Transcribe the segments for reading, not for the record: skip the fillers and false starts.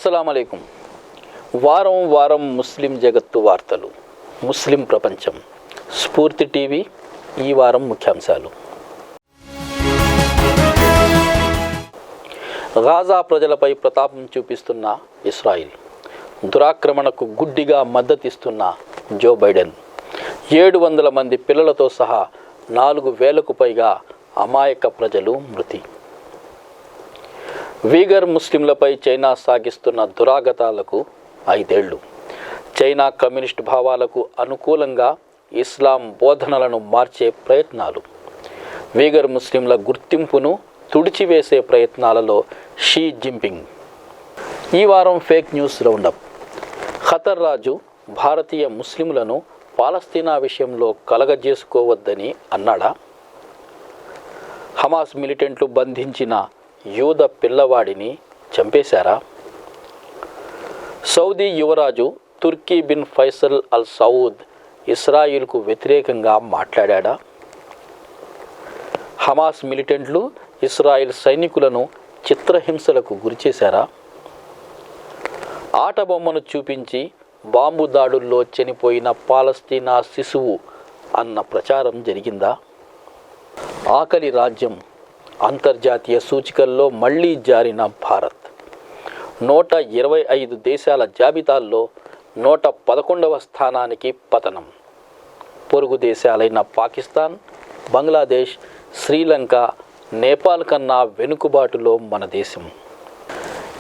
అస్సలాము అలైకుం. వారం వారం ముస్లిం జగత్తు వార్తలు, ముస్లిం ప్రపంచం, స్ఫూర్తి టీవీ. ఈ వారం ముఖ్యాంశాలు. గాజా ప్రజలపై ప్రతాపం చూపిస్తున్న ఇస్రాయిల్, దురాక్రమణకు గుడ్డిగా మద్దతిస్తున్న జో బైడెన్, 700 మంది పిల్లలతో సహా 4,000కు పైగా అమాయక ప్రజలు మృతి. వీగర్ ముస్లింలపై చైనా సాగిస్తున్న దురాగతాలకు 5 ఏళ్లు. చైనా కమ్యూనిస్ట్ భావాలకు అనుకూలంగా ఇస్లాం బోధనలను మార్చే ప్రయత్నాలు. వీగర్ ముస్లింల గుర్తింపును తుడిచివేసే ప్రయత్నాలలో షీ జిన్పింగ్. ఈ వారం ఫేక్ న్యూస్ రౌండప్. ఖతర్ రాజు భారతీయ ముస్లింలను పాలస్తీనా విషయంలో కలగజేసుకోవద్దని అన్నాడా? హమాస్ మిలిటెంట్లు బంధించిన యూద పిల్లవాడిని చంపేశారా? సౌదీ యువరాజు తుర్కీ బిన్ ఫైసల్ అల్ సౌద్ ఇస్రాయిల్కు వ్యతిరేకంగా మాట్లాడా? హమాస్ మిలిటెంట్లు ఇస్రాయిల్ సైనికులను చిత్రహింసలకు గురిచేశారా? ఆటబొమ్మను చూపించి బాంబు దాడుల్లో చనిపోయిన పాలస్తీనా శిశువు అన్న ప్రచారం జరిగిందా? ఆకలి రాజ్యం అంతర్జాతీయ సూచికల్లో మళ్లీ జారిన భారత్ 125 దేశాల జాబితాల్లో 111వ స్థానానికి పతనం. పొరుగు దేశాలైన పాకిస్తాన్, బంగ్లాదేశ్, శ్రీలంక, నేపాల్ కన్నా వెనుకబాటులో మన దేశం.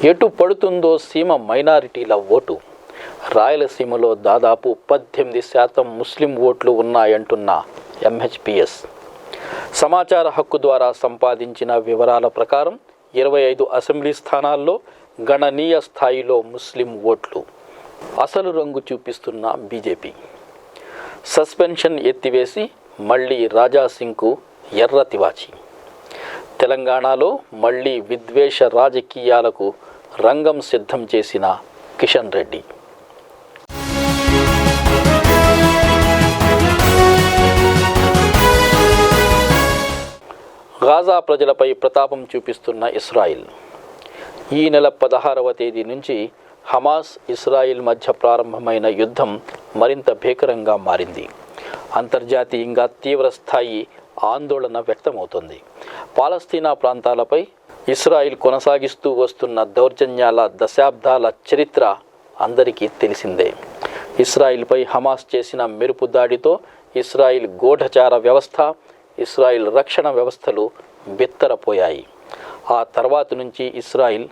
ఎటు పడుతుందో సీమ మైనారిటీల ఓటు. రాయలసీమలో దాదాపు 18% ముస్లిం ఓట్లు ఉన్నాయంటున్న ఎంహెచ్పిఎస్. సమాచార హక్కు ద్వారా సంపాదించిన వివరాల ప్రకారం 25 అసెంబ్లీ స్థానాల్లో గణనీయ స్థాయిలో ముస్లిం ఓట్లు. అసలు రంగు చూపిస్తున్న బీజేపీ. సస్పెన్షన్ ఎత్తివేసి మళ్లీ రాజాసింగ్కు ఎర్ర తివాచి. తెలంగాణలో మళ్లీ విద్వేష రాజకీయాలకు రంగం సిద్ధం చేసిన కిషన్ రెడ్డి. గాజా ప్రజలపై ప్రతాపం చూపిస్తున్న ఇస్రాయిల్. ఈ నెల 16వ తేదీ నుంచి హమాస్, ఇస్రాయిల్ మధ్య ప్రారంభమైన యుద్ధం మరింత భీకరంగా మారింది. అంతర్జాతీయంగా తీవ్రస్థాయి ఆందోళన వ్యక్తమవుతోంది. పాలస్తీనా ప్రాంతాలపై ఇస్రాయిల్ కొనసాగిస్తూ వస్తున్న దౌర్జన్యాల దశాబ్దాల చరిత్ర అందరికీ తెలిసిందే. ఇస్రాయిల్పై హమాస్ చేసిన మెరుపు దాడితో ఇస్రాయిల్ గూఢచార వ్యవస్థ, ఇస్రాయిల్ రక్షణ వ్యవస్థలు బిత్తరపోయాయి. ఆ తర్వాత నుంచి ఇస్రాయిల్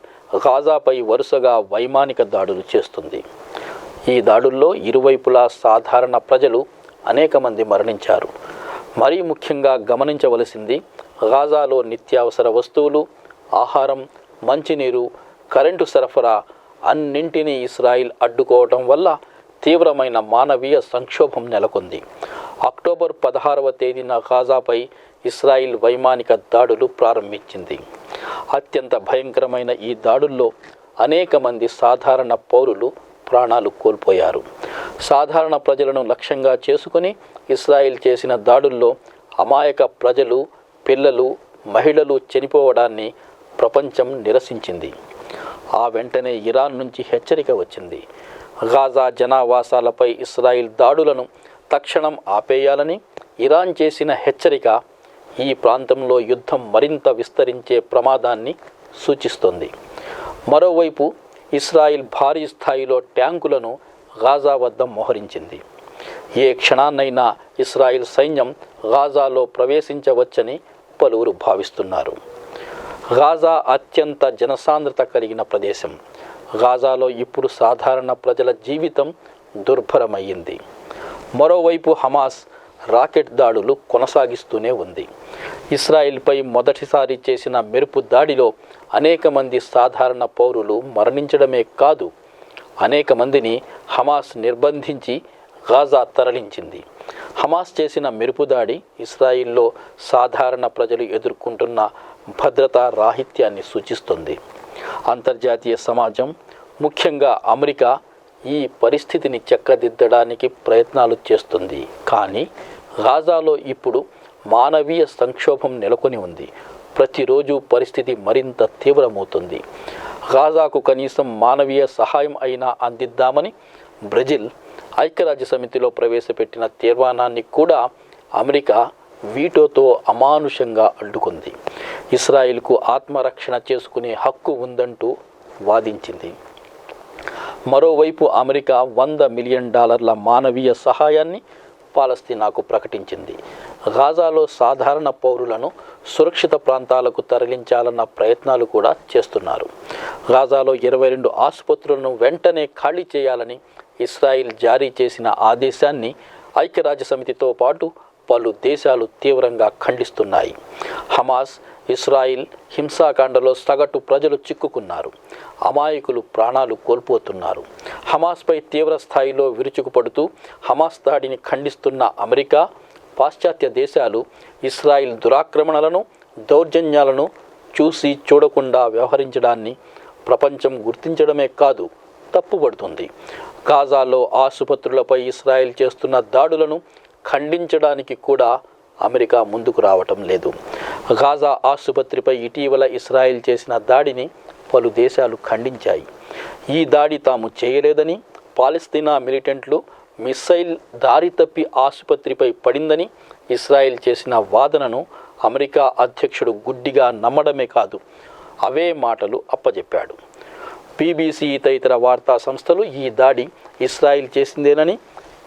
గాజాపై వరుసగా వైమానిక దాడులు చేస్తుంది. ఈ దాడుల్లో ఇరువైపులా సాధారణ ప్రజలు అనేక మంది మరణించారు. మరీ ముఖ్యంగా గమనించవలసింది, గాజాలో నిత్యావసర వస్తువులు, ఆహారం, మంచినీరు, కరెంటు సరఫరా అన్నింటినీ ఇస్రాయిల్ అడ్డుకోవటం వల్ల తీవ్రమైన మానవీయ సంక్షోభం నెలకొంది. అక్టోబర్ 16వ తేదీన గాజాపై ఇస్రాయిల్ వైమానిక దాడులు ప్రారంభించింది. అత్యంత భయంకరమైన ఈ దాడుల్లో అనేక మంది సాధారణ పౌరులు ప్రాణాలు కోల్పోయారు. సాధారణ ప్రజలను లక్ష్యంగా చేసుకుని ఇస్రాయిల్ చేసిన దాడుల్లో అమాయక ప్రజలు, పిల్లలు, మహిళలు చనిపోవడాన్ని ప్రపంచం నిరసించింది. ఆ వెంటనే ఇరాన్ నుంచి హెచ్చరిక వచ్చింది. గాజా జనావాసాలపై ఇస్రాయిల్ దాడులను తక్షణం ఆపేయాలని ఇరాన్ చేసిన హెచ్చరిక ఈ ప్రాంతంలో యుద్ధం మరింత విస్తరించే ప్రమాదాన్ని సూచిస్తోంది. మరోవైపు ఇస్రాయిల్ భారీ స్థాయిలో ట్యాంకులను గాజా వద్ద మోహరించింది. ఏ క్షణాన్నైనా ఇస్రాయిల్ సైన్యం గాజాలో ప్రవేశించవచ్చని పలువురు భావిస్తున్నారు. గాజా అత్యంత జనసాంద్రత కలిగిన ప్రదేశం. గాజాలో ఇప్పుడు సాధారణ ప్రజల జీవితం దుర్భరమయ్యింది. మరోవైపు హమాస్ రాకెట్ దాడులు కొనసాగిస్తూనే ఉంది. ఇస్రాయిల్పై మొదటిసారి చేసిన మెరుపు దాడిలో అనేక మంది సాధారణ పౌరులు మరణించడమే కాదు, అనేక మందిని హమాస్ నిర్బంధించి గాజా తరలించింది. హమాస్ చేసిన మెరుపు దాడి ఇస్రాయిల్లో సాధారణ ప్రజలు ఎదుర్కొంటున్న భద్రతా రాహిత్యాన్ని సూచిస్తుంది. అంతర్జాతీయ సమాజం, ముఖ్యంగా అమెరికా ఈ పరిస్థితిని చక్కదిద్దడానికి ప్రయత్నాలు చేస్తుంది. కానీ గాజాలో ఇప్పుడు మానవీయ సంక్షోభం నెలకొని ఉంది. ప్రతిరోజు పరిస్థితి మరింత తీవ్రమవుతుంది. గాజాకు కనీసం మానవీయ సహాయం అయినా అందిద్దామని బ్రెజిల్ ఐక్యరాజ్య సమితిలో ప్రవేశపెట్టిన తీర్మానాన్ని కూడా అమెరికా వీటోతో అమానుషంగా అడ్డుకుంది. ఇస్రాయిల్కు ఆత్మరక్షణ చేసుకునే హక్కు ఉందంటూ వాదించింది. మరోవైపు అమెరికా $100 మిలియన్ మానవీయ సహాయాన్ని పాలస్తీనాకు ప్రకటించింది. గాజాలో సాధారణ పౌరులను సురక్షిత ప్రాంతాలకు తరలించాలన్న ప్రయత్నాలు కూడా చేస్తున్నారు. గాజాలో 22 ఆసుపత్రులను వెంటనే ఖాళీ చేయాలని ఇస్రాయిల్ జారీ చేసిన ఆదేశాన్ని ఐక్యరాజ్య సమితితో పాటు పలు దేశాలు తీవ్రంగా ఖండిస్తున్నాయి. హమాస్, ఇస్రాయిల్ హింసాకాండలో సగటు ప్రజలు చిక్కుకున్నారు. అమాయకులు ప్రాణాలు కోల్పోతున్నారు. హమాస్పై తీవ్ర స్థాయిలో విరుచుకుపడుతూ హమాస్ దాడిని ఖండిస్తున్న అమెరికా, పాశ్చాత్య దేశాలు ఇస్రాయిల్ దురాక్రమణలను, దౌర్జన్యాలను చూసి చూడకుండా వ్యవహరించడాన్ని ప్రపంచం గుర్తించడమే కాదు, తప్పుపడుతుంది. గాజాలో ఆసుపత్రులపై ఇస్రాయిల్ చేస్తున్న దాడులను ఖండించడానికి కూడా అమెరికా ముందుకు రావటం లేదు. గాజా ఆసుపత్రిపై ఇటీవల ఇస్రాయిల్ చేసిన దాడిని పలు దేశాలు ఖండించాయి. ఈ దాడి తాము చేయలేదని, పాలస్తీనా మిలిటెంట్లు మిస్సైల్ దారి తప్పి ఆసుపత్రిపై పడిందని ఇస్రాయిల్ చేసిన వాదనను అమెరికా అధ్యక్షుడు గుడ్డిగా నమ్మడమే కాదు, అవే మాటలు అప్పజెప్పాడు. BBC తదితర వార్తా సంస్థలు ఈ దాడి ఇస్రాయిల్ చేసిందేనని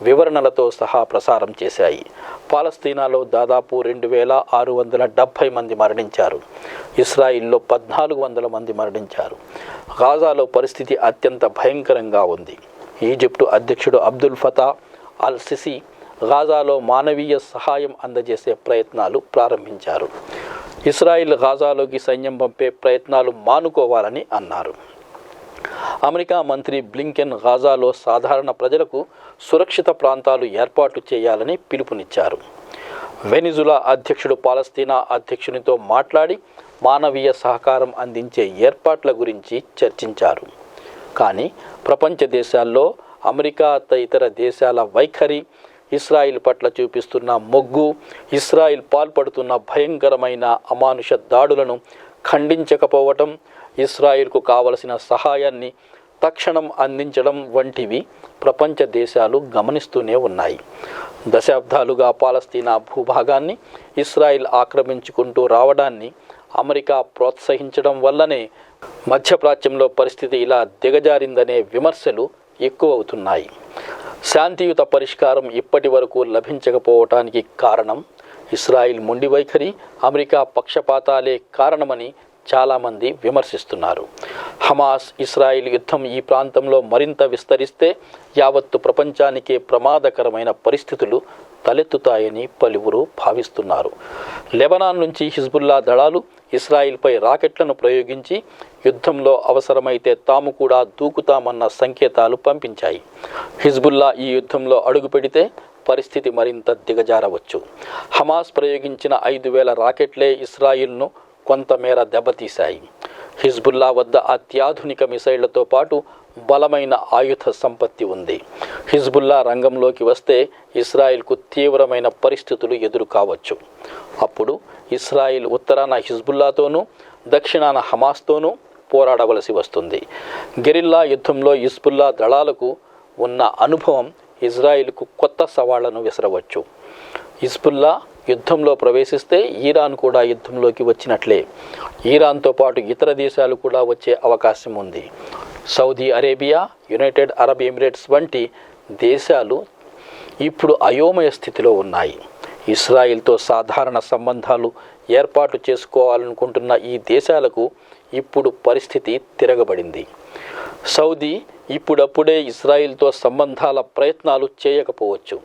వివరణలతో సహా ప్రసారం చేశాయి. పాలస్తీనాలో దాదాపు 2670 మంది మరణించారు. ఇస్రాయిల్లో 1400 మంది మరణించారు. గాజాలో పరిస్థితి అత్యంత భయంకరంగా ఉంది. ఈజిప్టు అధ్యక్షుడు అబ్దుల్ ఫతా అల్ సిసి గాజాలో మానవీయ సహాయం అందజేసే ప్రయత్నాలు ప్రారంభించారు. ఇస్రాయిల్ గాజాలోకి సైన్యం పంపే ప్రయత్నాలు మానుకోవాలని అన్నారు. అమెరికా మంత్రి బ్లింకెన్ గాజాలో సాధారణ ప్రజలకు సురక్షిత ప్రాంతాలు ఏర్పాటు చేయాలని పిలుపునిచ్చారు. వెనిజులా అధ్యక్షుడు పాలస్తీనా అధ్యక్షునితో మాట్లాడి మానవీయ సహకారం అందించే ఏర్పాట్ల గురించి చర్చించారు. కానీ ప్రపంచ దేశాల్లో అమెరికా తదితర దేశాల వైఖరి, ఇస్రాయిల్ పట్ల చూపిస్తున్న మొగ్గు, ఇస్రాయిల్ పాల్పడుతున్న భయంకరమైన అమానుష దాడులను ఖండించకపోవటం, ఇస్రాయిల్కు కావలసిన సహాయాన్ని తక్షణం అందించడం వంటివి ప్రపంచ దేశాలు గమనిస్తూనే ఉన్నాయి. దశాబ్దాలుగా పాలస్తీనా భూభాగాన్ని ఇస్రాయిల్ ఆక్రమించుకుంటూ రావడాన్ని అమెరికా ప్రోత్సహించడం వల్లనే మధ్యప్రాచ్యంలో పరిస్థితి ఇలా దిగజారిందనే విమర్శలు ఎక్కువవుతున్నాయి. శాంతియుత పరిష్కారం ఇప్పటి వరకు లభించకపోవటానికి కారణం ఇస్రాయిల్ మొండి వైఖరి, అమెరికా పక్షపాతాలే కారణమని చాలామంది విమర్శిస్తున్నారు. హమాస్, ఇస్రాయిల్ యుద్ధం ఈ ప్రాంతంలో మరింత విస్తరిస్తే యావత్తు ప్రపంచానికే ప్రమాదకరమైన పరిస్థితులు తలెత్తుతాయని పలువురు భావిస్తున్నారు. లెబనాన్ నుంచి హిజ్బుల్లా దళాలు ఇస్రాయిల్పై రాకెట్లను ప్రయోగించి యుద్ధంలో అవసరమైతే తాము కూడా దూకుతామన్న సంకేతాలు పంపించాయి. హిజ్బుల్లా ఈ యుద్ధంలో అడుగుపెడితే పరిస్థితి మరింత దిగజారవచ్చు. హమాస్ ప్రయోగించిన 5000 రాకెట్లే ఇస్రాయిల్ను కొంతమేర దెబ్బతీశాయి. హిజ్బుల్లా వద్ద అత్యాధునిక మిసైళ్లతో పాటు బలమైన ఆయుధ సంపత్తి ఉంది. హిజ్బుల్లా రంగంలోకి వస్తే ఇస్రాయిల్కు తీవ్రమైన పరిస్థితులు ఎదురు కావచ్చు. అప్పుడు ఇస్రాయిల్ ఉత్తరాన హిజ్బుల్లాతోనూ, దక్షిణాన హమాస్తోనూ పోరాడవలసి వస్తుంది. గెరిల్లా యుద్ధంలో హిజ్బుల్లా దళాలకు ఉన్న అనుభవం ఇజ్రాయిల్కు కొత్త సవాళ్లను విసరవచ్చు. హిజ్బుల్లా యుద్ధంలో ప్రవేశిస్తే ఇరాన్ కూడా యుద్ధంలోకి వచ్చినట్లే. ఇరాన్తో పాటు ఇతర దేశాలు కూడా వచ్చే అవకాశం ఉంది. Saudi Arabia, United Arab Emirates వంటి దేశాలు ఇప్పుడు అయోమయ స్థితిలో ఉన్నాయి. ఇస్రాయిల్తో సాధారణ సంబంధాలు ఏర్పాటు చేసుకోవాలనుకుంటున్న ఈ దేశాలకు ఇప్పుడు పరిస్థితి తిరగబడింది. సౌదీ ఇప్పుడప్పుడే ఇస్రాయిల్తో సంబంధాల ప్రయత్నాలు చేయకపోవచ్చు.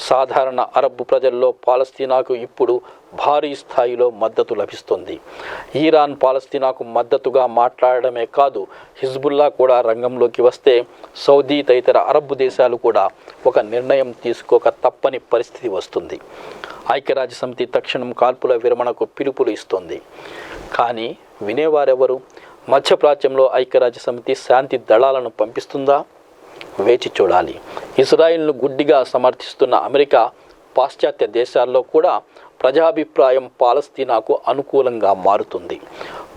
సాధారణ అరబ్ ప్రజల్లో పాలస్తీనాకు ఇప్పుడు భారీ స్థాయిలో మద్దతు లభిస్తుంది. ఇరాన్ పాలస్తీనాకు మద్దతుగా మాట్లాడడమే కాదు, హిజ్బుల్లా కూడా రంగంలోకి వస్తే సౌదీ తదితర అరబ్ దేశాలు కూడా ఒక నిర్ణయం తీసుకోక తప్పని పరిస్థితి వస్తుంది. ఐక్యరాజ్య సమితి తక్షణం కాల్పుల విరమణకు పిలుపులు ఇస్తోంది. కానీ వినేవారెవరు? మధ్యప్రాచ్యంలో ఐక్యరాజ్య సమితి శాంతి దళాలను పంపిస్తుందా? వేచి చూడాలి. ఇజ్రాయిల్ను గుడ్డిగా సమర్థిస్తున్న అమెరికా, పాశ్చాత్య దేశాల్లో కూడా ప్రజాభిప్రాయం పాలస్తీనాకు అనుకూలంగా మారుతుంది.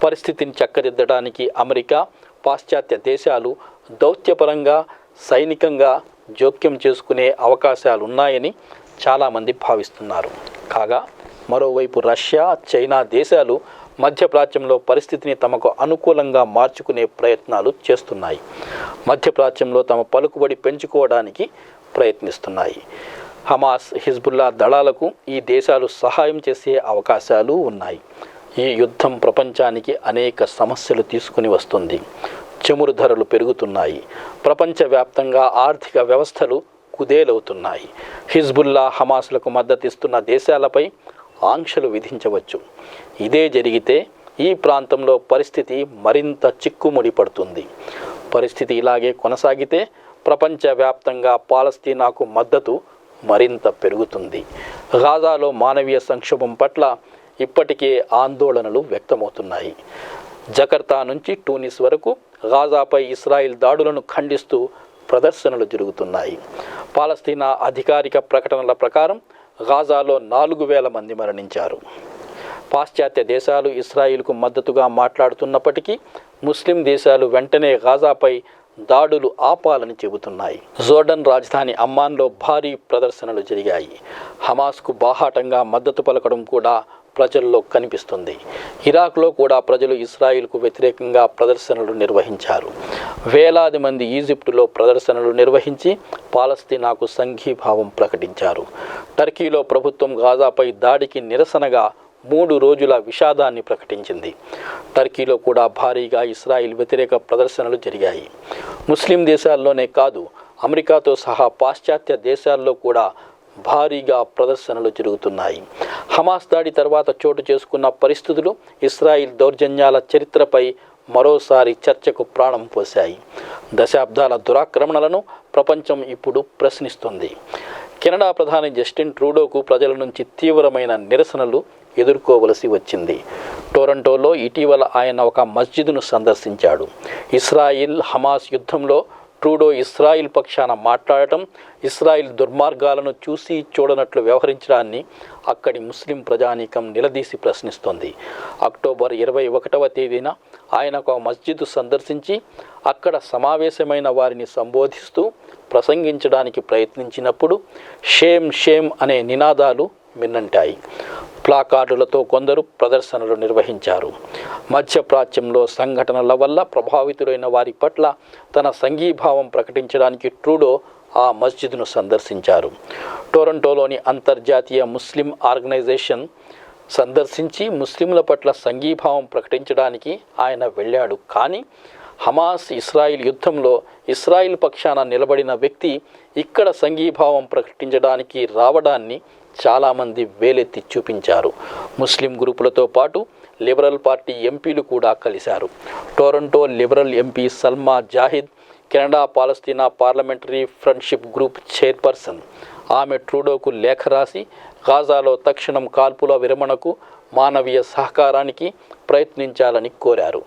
పరిస్థితిని చక్కదిద్దడానికి అమెరికా, పాశ్చాత్య దేశాలు దౌత్యపరంగా సైనికంగా జోక్యం చేసుకునే అవకాశాలున్నాయని చాలామంది భావిస్తున్నారు. కాగా మరోవైపు రష్యా, చైనా దేశాలు మధ్యప్రాచ్యంలో పరిస్థితిని తమకు అనుకూలంగా మార్చుకునే ప్రయత్నాలు చేస్తున్నాయి. మధ్యప్రాచ్యంలో తమ పలుకుబడి పెంచుకోవడానికి ప్రయత్నిస్తున్నాయి. హమాస్, హిజ్బుల్లా దళాలకు ఈ దేశాలు సహాయం చేసే అవకాశాలు ఉన్నాయి. ఈ యుద్ధం ప్రపంచానికి అనేక సమస్యలు తీసుకుని వస్తుంది. చమురు ధరలు పెరుగుతున్నాయి. ప్రపంచవ్యాప్తంగా ఆర్థిక వ్యవస్థలు కుదేలవుతున్నాయి. హిజ్బుల్లా, హమాస్లకు మద్దతిస్తున్న దేశాలపై ఆంక్షలు విధించవచ్చు. ఇదే జరిగితే ఈ ప్రాంతంలో పరిస్థితి మరింత చిక్కుముడి పడుతుంది. పరిస్థితి ఇలాగే కొనసాగితే ప్రపంచవ్యాప్తంగా పాలస్తీనాకు మద్దతు మరింత పెరుగుతుంది. గాజాలో మానవీయ సంక్షోభం పట్ల ఇప్పటికే ఆందోళనలు వ్యక్తమవుతున్నాయి. జకర్తా నుంచి టూనిస్ వరకు గాజాపై ఇస్రాయిల్ దాడులను ఖండిస్తూ ప్రదర్శనలు జరుగుతున్నాయి. పాలస్తీనా అధికారిక ప్రకటనల ప్రకారం గాజాలో 4,000 మంది మరణించారు. పాశ్చాత్య దేశాలు ఇస్రాయిల్కు మద్దతుగా మాట్లాడుతున్నప్పటికీ ముస్లిం దేశాలు వెంటనే గాజాపై దాడులు ఆపాలని చెబుతున్నాయి. జోర్డన్ రాజధాని అమ్మాన్లో భారీ ప్రదర్శనలు జరిగాయి. హమాస్కు బాహాటంగా మద్దతు పలకడం కూడా ప్రజల్లో కనిపిస్తుంది. ఇరాక్లో కూడా ప్రజలు ఇస్రాయిల్కు వ్యతిరేకంగా ప్రదర్శనలు నిర్వహించారు. వేలాది మంది ఈజిప్టులో ప్రదర్శనలు నిర్వహించి పాలస్తీనాకు సంఘీభావం ప్రకటించారు. టర్కీలో ప్రభుత్వం గాజాపై దాడికి నిరసనగా 3 రోజుల విషాదాన్ని ప్రకటించింది. టర్కీలో కూడా భారీగా ఇస్రాయిల్ వ్యతిరేక ప్రదర్శనలు జరిగాయి. ముస్లిం దేశాల్లోనే కాదు, అమెరికాతో సహా పాశ్చాత్య దేశాల్లో కూడా భారీగా ప్రదర్శనలు జరుగుతున్నాయి. హమాస్ దాడి తర్వాత చోటు చేసుకున్న పరిస్థితులు ఇస్రాయిల్ దౌర్జన్యాల చరిత్రపై మరోసారి చర్చకు ప్రాణం పోశాయి. దశాబ్దాల దురాక్రమణలను ప్రపంచం ఇప్పుడు ప్రశ్నిస్తుంది. కెనడా ప్రధాని జస్టిన్ ట్రూడోకు ప్రజల నుంచి తీవ్రమైన నిరసనలు ఎదుర్కోవలసి వచ్చింది. టొరంటోలో ఇటీవల ఆయన ఒక మస్జిద్ను సందర్శించాడు. ఇస్రాయిల్ హమాస్ యుద్ధంలో ట్రూడో ఇస్రాయిల్ పక్షాన మాట్లాడటం, ఇస్రాయిల్ దుర్మార్గాలను చూసి చూడనట్లు వ్యవహరించడాన్ని అక్కడి ముస్లిం ప్రజానీకం నిలదీసి ప్రశ్నిస్తోంది. అక్టోబర్ 21వ తేదీన ఆయన ఒక మస్జిద్ సందర్శించి అక్కడ సమావేశమైన వారిని సంబోధిస్తూ ప్రసంగించడానికి ప్రయత్నించినప్పుడు షేమ్ షేమ్ అనే నినాదాలు మిన్నంటాయి. ప్లాకార్డులతో కొందరు ప్రదర్శనలు నిర్వహించారు. మధ్యప్రాచ్యంలో సంఘటనల వల్ల ప్రభావితులైన వారి పట్ల తన సంఘీభావం ప్రకటించడానికి ట్రూడో ఆ మస్జిద్ను సందర్శించారు. టొరంటోలోని అంతర్జాతీయ ముస్లిం ఆర్గనైజేషన్ సందర్శించి ముస్లింల పట్ల సంఘీభావం ప్రకటించడానికి ఆయన వెళ్ళాడు. కానీ హమాస్ ఇస్రాయిల్ యుద్ధంలో ఇస్రాయిల్ పక్షాన నిలబడిన వ్యక్తి ఇక్కడ సంఘీభావం ప్రకటించడానికి రావడాన్ని చాలామంది వేలెత్తి చూపించారు. ముస్లిం గ్రూపులతో పాటు లిబరల్ పార్టీ ఎంపీలు కూడా కలిశారు. Toronto liberal MP Salma Zahid Canada పాలస్తీనా పార్లమెంటరీ ఫ్రెండ్షిప్ గ్రూప్ చైర్పర్సన్. ఆమె ట్రూడోకు లేఖ రాసి గాజాలో తక్షణం కాల్పుల విరమణకు, మానవీయ సహకారానికి ప్రయత్నించాలని కోరారు.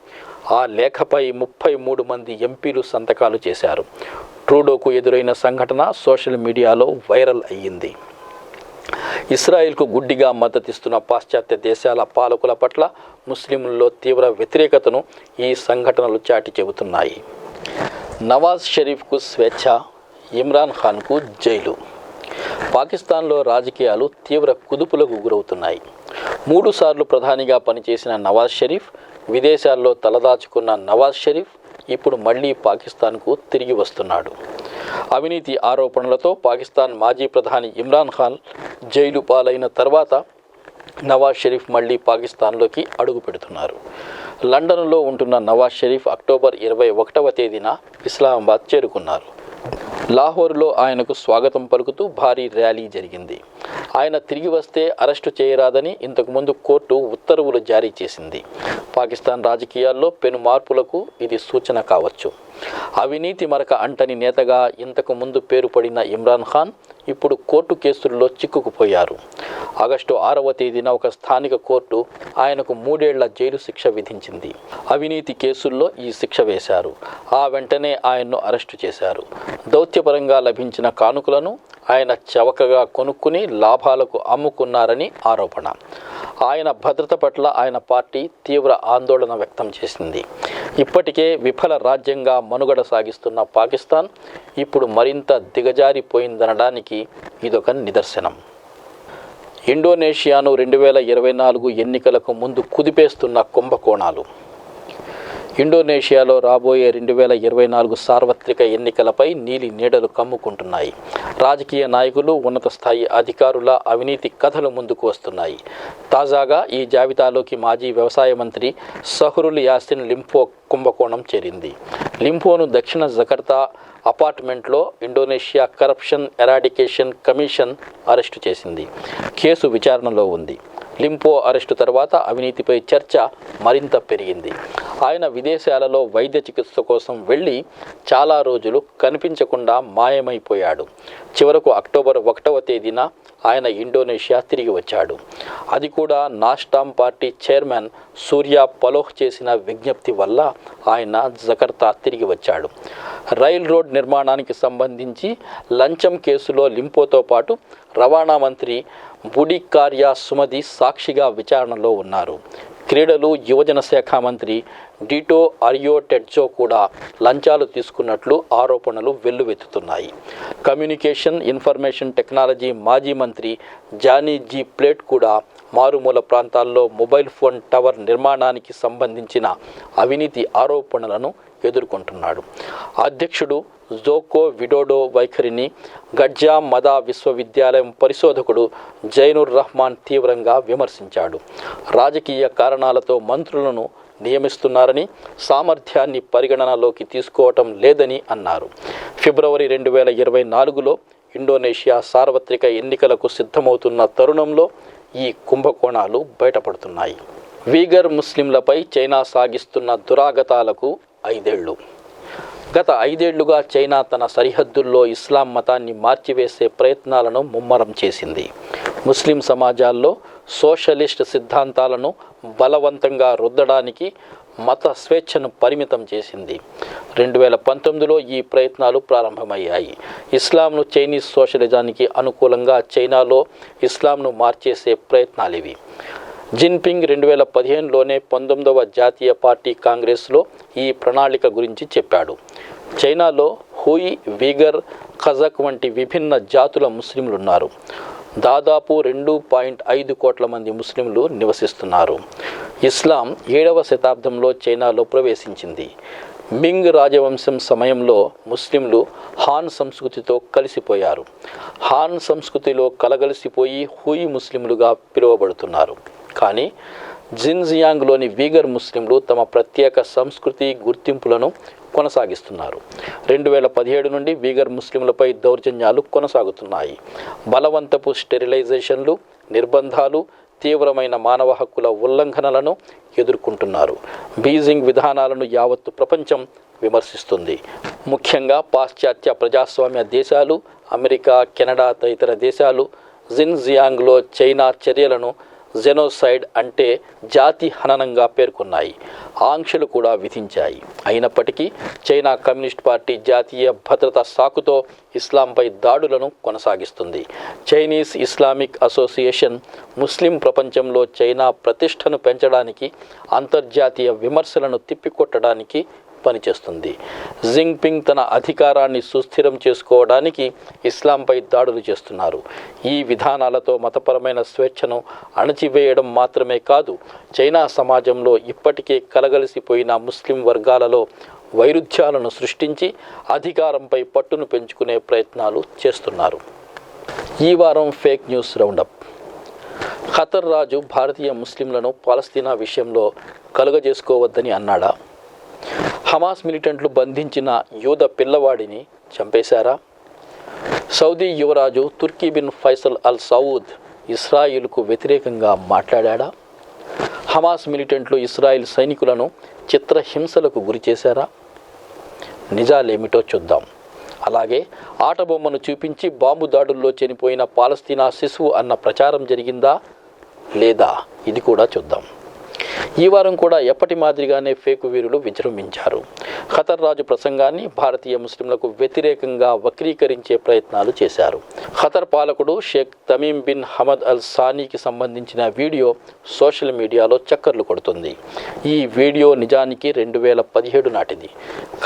ఆ లేఖపై 33 మంది ఎంపీలు సంతకాలు చేశారు. ట్రూడోకు ఎదురైన సంఘటన సోషల్ మీడియాలో వైరల్ అయ్యింది. ఇస్రాయిల్కు గుడ్డిగా మద్దతిస్తున్న పాశ్చాత్య దేశాల పాలకుల పట్ల ముస్లింలలో తీవ్ర వ్యతిరేకతను ఈ సంఘటనలు చాటి చెబుతున్నాయి. నవాజ్ షరీఫ్కు స్వేచ్ఛ, ఇమ్రాన్ ఖాన్కు జైలు. పాకిస్తాన్లో రాజకీయాలు తీవ్ర కుదుపులకు గురవుతున్నాయి. 3 సార్లు ప్రధానిగా పనిచేసిన నవాజ్ షరీఫ్, విదేశాల్లో తలదాచుకున్న నవాజ్ షరీఫ్ ఇప్పుడు మళ్ళీ పాకిస్తాన్కు తిరిగి వస్తున్నాడు. అవినీతి ఆరోపణలతో పాకిస్తాన్ మాజీ ప్రధాని ఇమ్రాన్ ఖాన్ జైలు పాలైన తర్వాత నవాజ్ షరీఫ్ మళ్ళీ పాకిస్తాన్లోకి అడుగు పెడుతున్నారు. లండన్లో ఉంటున్న నవాజ్ షరీఫ్ అక్టోబర్ 21వ తేదీన ఇస్లామాబాద్ చేరుకున్నారు. లాహోర్లో ఆయనకు స్వాగతం పలుకుతూ భారీ ర్యాలీ జరిగింది. ఆయన తిరిగి వస్తే అరెస్టు చేయరాదని ఇంతకుముందు కోర్టు ఉత్తర్వులు జారీ చేసింది. పాకిస్తాన్ రాజకీయాల్లో పెను మార్పులకు ఇది సూచన కావచ్చు. అవినీతి మరక అంటని నేతగా ఇంతకు ముందు పేరు పడిన ఇమ్రాన్ ఖాన్ ఇప్పుడు కోర్టు కేసుల్లో చిక్కుకుపోయారు. ఆగస్టు 6వ తేదీన ఒక స్థానిక కోర్టు ఆయనకు 3 ఏళ్ల జైలు శిక్ష విధించింది. అవినీతి కేసుల్లో ఈ శిక్ష వేశారు. ఆ వెంటనే ఆయన్ను అరెస్టు చేశారు. దౌత్యపరంగా లభించిన కానుకలను ఆయన చవకగా కొనుక్కుని లాభాలకు అమ్ముకున్నారని ఆరోపణ. ఆయన భద్రత పట్ల ఆయన పార్టీ తీవ్ర ఆందోళన వ్యక్తం చేసింది. ఇప్పటికే విఫల రాజ్యంగా మనుగడ సాగిస్తున్న పాకిస్తాన్ ఇప్పుడు మరింత దిగజారిపోయిందనడానికి ఇదొక నిదర్శనం. ఇండోనేషియాను 2024 ఎన్నికలకు ముందు కుదిపేస్తున్న కుంభకోణాలు. ఇండోనేషియాలో రాబోయే 2024 సార్వత్రిక ఎన్నికలపై నీలి నీడలు కమ్ముకుంటున్నాయి. రాజకీయ నాయకులు, ఉన్నత స్థాయి అధికారుల అవినీతి కథలు ముందుకు వస్తున్నాయి. తాజాగా ఈ జాబితాలోకి మాజీ వ్యవసాయ మంత్రి సహ్రుల్ యాసిన్ లింపో కుంభకోణం చేరింది. లింపోను దక్షిణ జకర్తా అపార్ట్మెంట్లో Indonesia corruption eradication commission arrest చేసింది. కేసు విచారణలో ఉంది. లింపో అరెస్టు తర్వాత అవినీతిపై చర్చ మరింత పెరిగింది. ఆయన విదేశాలలో వైద్య చికిత్స కోసం వెళ్ళి చాలా రోజులు కనిపించకుండా మాయమైపోయాడు. చివరకు అక్టోబర్ 1వ తేదీన ఆయన ఇండోనేషియా తిరిగి వచ్చాడు. అది కూడా నాస్టామ్ పార్టీ చైర్మన్ సూర్యా పలోహ్ చేసిన విజ్ఞప్తి వల్ల ఆయన జకర్తా తిరిగి వచ్చాడు. రైల్ రోడ్ నిర్మాణానికి సంబంధించి లంచం కేసులో లింపోతో పాటు రవాణా మంత్రి బుడి కార్యా సుమది సాక్షిగా విచారణలో ఉన్నారు. క్రీడలు, యువజన శాఖ మంత్రి డిటో అరియో టెడ్జో కూడా లంచాలు తీసుకున్నట్లు ఆరోపణలు వెల్లువెత్తుతున్నాయి. కమ్యూనికేషన్, ఇన్ఫర్మేషన్ టెక్నాలజీ మాజీ మంత్రి జానీ జీ ప్లేట్ కూడా మారుమూల ప్రాంతాల్లో మొబైల్ ఫోన్ టవర్ నిర్మాణానికి సంబంధించిన అవినీతి ఆరోపణలను ఎదుర్కొంటున్నాడు. అధ్యక్షుడు జోకో విడోడో వైఖరిని గడ్జా మదా విశ్వవిద్యాలయం పరిశోధకుడు జైనుర్ రహమాన్ తీవ్రంగా విమర్శించాడు. రాజకీయ కారణాలతో మంత్రులను నియమిస్తున్నారని, సామర్థ్యాన్ని పరిగణనలోకి తీసుకోవటం లేదని అన్నారు. ఫిబ్రవరి 2024లో ఇండోనేషియా సార్వత్రిక ఎన్నికలకు సిద్ధమవుతున్న తరుణంలో ఈ కుంభకోణాలు బయటపడుతున్నాయి. వీగర్ ముస్లింలపై చైనా సాగిస్తున్న దురాగతాలకు 5 ఏళ్లు. గత 5 ఏళ్లుగా చైనా తన సరిహద్దుల్లో ఇస్లాం మతాన్ని మార్చివేసే ప్రయత్నాలను ముమ్మరం చేసింది. ముస్లిం సమాజాల్లో సోషలిస్ట్ సిద్ధాంతాలను బలవంతంగా రుద్దడానికి మత స్వేచ్ఛను పరిమితం చేసింది. 2019లో ఈ ప్రయత్నాలు ప్రారంభమయ్యాయి. ఇస్లాంను చైనీస్ సోషలిజానికి అనుకూలంగా చైనాలో ఇస్లాంను మార్చేసే ప్రయత్నాలివి. జిన్పింగ్ 2015లోనే 19వ జాతీయ పార్టీ కాంగ్రెస్లో ఈ ప్రణాళిక గురించి చెప్పాడు. చైనాలో హుయ్, వీగర్, కజక్ వంటి విభిన్న జాతుల ముస్లింలున్నారు. దాదాపు 2.5 కోట్ల మంది ముస్లింలు నివసిస్తున్నారు. ఇస్లాం 7వ శతాబ్దంలో చైనాలో ప్రవేశించింది. మింగ్ రాజవంశం సమయంలో ముస్లింలు హాన్ సంస్కృతితో కలిసిపోయారు. హాన్ సంస్కృతిలో కలగలిసిపోయి హుయ్ ముస్లింలుగా పిలువబడుతున్నారు. కానీ జిన్జియాంగ్లోని వీగర్ ముస్లింలు తమ ప్రత్యేక సంస్కృతి గుర్తింపులను కొనసాగిస్తున్నారు. 2017 నుండి వీగర్ ముస్లింలపై దౌర్జన్యాలు కొనసాగుతున్నాయి. బలవంతపు స్టెరిలైజేషన్లు, నిర్బంధాలు, తీవ్రమైన మానవ హక్కుల ఉల్లంఘనలను ఎదుర్కొంటున్నారు. బీజింగ్ విధానాలను యావత్తు ప్రపంచం విమర్శిస్తుంది. ముఖ్యంగా పాశ్చాత్య ప్రజాస్వామ్య దేశాలు, అమెరికా, కెనడా తదితర దేశాలు జిన్జియాంగ్లో చైనా చర్యలను జెనోసైడ్ అంటే జాతి హననంగా పేర్కొన్నాయి. ఆంక్షలు కూడా విధించాయి. అయినప్పటికీ చైనా కమ్యూనిస్ట్ పార్టీ జాతీయ భద్రత సాకుతో ఇస్లాంపై దాడులను కొనసాగిస్తుంది. చైనీస్ ఇస్లామిక్ అసోసియేషన్ ముస్లిం ప్రపంచంలో చైనా ప్రతిష్టను పెంచడానికి, అంతర్జాతీయ విమర్శలను తిప్పికొట్టడానికి పనిచేస్తుంది. జిన్పింగ్ తన అధికారాన్ని సుస్థిరం చేసుకోవడానికి ఇస్లాంపై దాడులు చేస్తున్నారు. ఈ విధానాలతో మతపరమైన స్వేచ్ఛను అణచివేయడం మాత్రమే కాదు, చైనా సమాజంలో ఇప్పటికే కలగలిసిపోయిన ముస్లిం వర్గాలలో వైరుధ్యాలను సృష్టించి అధికారంపై పట్టును పెంచుకునే ప్రయత్నాలు చేస్తున్నారు. ఈ వారం ఫేక్ న్యూస్ రౌండప్. ఖతర్ రాజు భారతీయ ముస్లింలను పాలస్తీనా విషయంలో కలుగజేసుకోవద్దని అన్నాడా? హమాస్ మిలిటెంట్లు బంధించిన యూద పిల్లవాడిని చంపేశారా? సౌదీ యువరాజు తుర్కీ బిన్ ఫైసల్ అల్ సౌద్ ఇస్రాయిల్కు వ్యతిరేకంగా మాట్లాడా? హమాస్ మిలిటెంట్లు ఇస్రాయిల్ సైనికులను చిత్రహింసలకు గురిచేశారా? నిజాలేమిటో చూద్దాం. అలాగే ఆటబొమ్మను చూపించి బాంబు దాడుల్లో చనిపోయిన పాలస్తీనా శిశువు అన్న ప్రచారం జరిగిందా లేదా ఇది కూడా చూద్దాం. ఈ వారం కూడా ఎప్పటి మాదిరిగానే ఫేక్ వీరులు విజృంభించారు. ఖతర్ రాజు ప్రసంగాన్ని భారతీయ ముస్లింలకు వ్యతిరేకంగా వక్రీకరించే ప్రయత్నాలు చేశారు. ఖతర్ పాలకుడు Sheikh Tamim bin Hamad Al సానీకి సంబంధించిన వీడియో సోషల్ మీడియాలో చక్కర్లు కొడుతుంది. ఈ వీడియో నిజానికి 2017 నాటిది,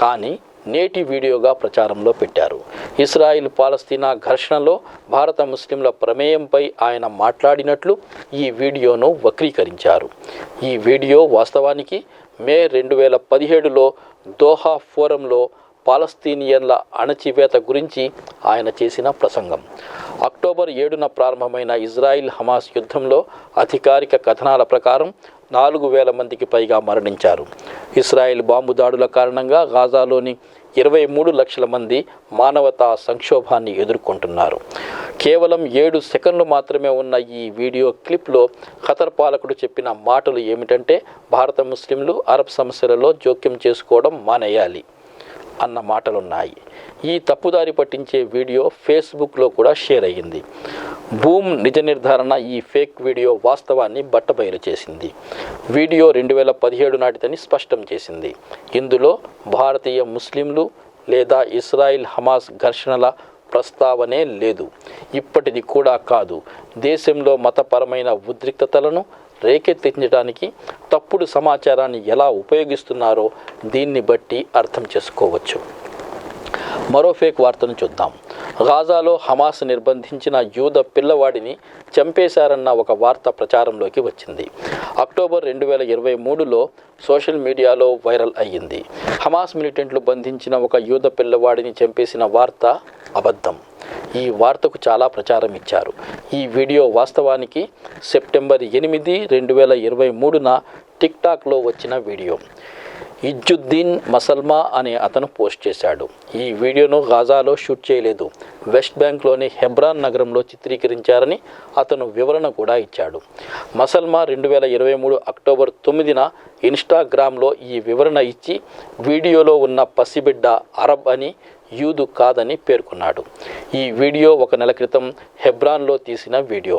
కానీ నేటి వీడియోగా ప్రచారంలో పెట్టారు. ఇస్రాయిల్ పాలస్తీనా ఘర్షణలో భారత ముస్లింల ప్రమేయంపై ఆయన మాట్లాడినట్లు ఈ వీడియోను వక్రీకరించారు. ఈ వీడియో వాస్తవానికి మే 2017లో దోహా ఫోరంలో పాలస్తీనియన్ల అణచివేత గురించి ఆయన చేసిన ప్రసంగం. అక్టోబర్ 7న ప్రారంభమైన ఇజ్రాయిల్ హమాస్ యుద్ధంలో అధికారిక కథనాల ప్రకారం 4,000 మందికి పైగా మరణించారు. ఇస్రాయిల్ బాంబు దాడుల కారణంగా గాజాలోని 23 లక్షల మంది మానవతా సంక్షోభాన్ని ఎదుర్కొంటున్నారు. కేవలం 7 సెకండ్లు మాత్రమే ఉన్న ఈ వీడియో క్లిప్లో ఖతర్ పాలకుడు చెప్పిన మాటలు ఏమిటంటే, భారత ముస్లింలు అరబ్ సమస్యలలో జోక్యం చేసుకోవడం మానేయాలి అన్న మాటలున్నాయి. ఈ తప్పుదారి పట్టించే వీడియో ఫేస్బుక్లో కూడా షేర్ అయ్యింది. బూమ్ నిజ నిర్ధారణ ఈ ఫేక్ వీడియో వాస్తవాన్ని బట్టబయలు చేసింది. వీడియో 2017 నాటిదని స్పష్టం చేసింది. ఇందులో భారతీయ ముస్లింలు లేదా ఇస్రాయిల్ హమాస్ ఘర్షణల ప్రస్తావనే లేదు. ఇప్పటిది కూడా కాదు. దేశంలో మతపరమైన ఉద్రిక్తతలను రేకెత్తించడానికి తప్పుడు సమాచారాన్ని ఎలా ఉపయోగిస్తున్నారో దీన్ని బట్టి అర్థం చేసుకోవచ్చు. మరో ఫేక్ వార్తను చూద్దాం. గాజాలో హమాస్ నిర్బంధించిన యూద పిల్లవాడిని చంపేశారన్న ఒక వార్త ప్రచారంలోకి వచ్చింది. అక్టోబర్ 2023లో సోషల్ మీడియాలో వైరల్ అయ్యింది. హమాస్ మిలిటెంట్లు బంధించిన ఒక యూద పిల్లవాడిని చంపేసిన వార్త అబద్ధం. ఈ వార్తకు చాలా ప్రచారం ఇచ్చారు. ఈ వీడియో వాస్తవానికి సెప్టెంబర్ 8, 2023న టిక్టాక్లో వచ్చిన వీడియో. ఇజ్జుద్దీన్ మసల్మా అనే అతను పోస్ట్ చేశాడు. ఈ వీడియోను గాజాలో షూట్ చేయలేదు, వెస్ట్ బ్యాంక్లోని హెబ్రాన్ నగరంలో చిత్రీకరించారని అతను వివరణ కూడా ఇచ్చాడు. మసల్మా 2023 అక్టోబర్ 9న ఇన్స్టాగ్రామ్లో ఈ వివరణ ఇచ్చి వీడియోలో ఉన్న పసిబిడ్డ అరబ్ అని, యూదు కాదని పేర్కొన్నాడు. ఈ వీడియో 1 నెల క్రితం హెబ్రాన్లో తీసిన వీడియో.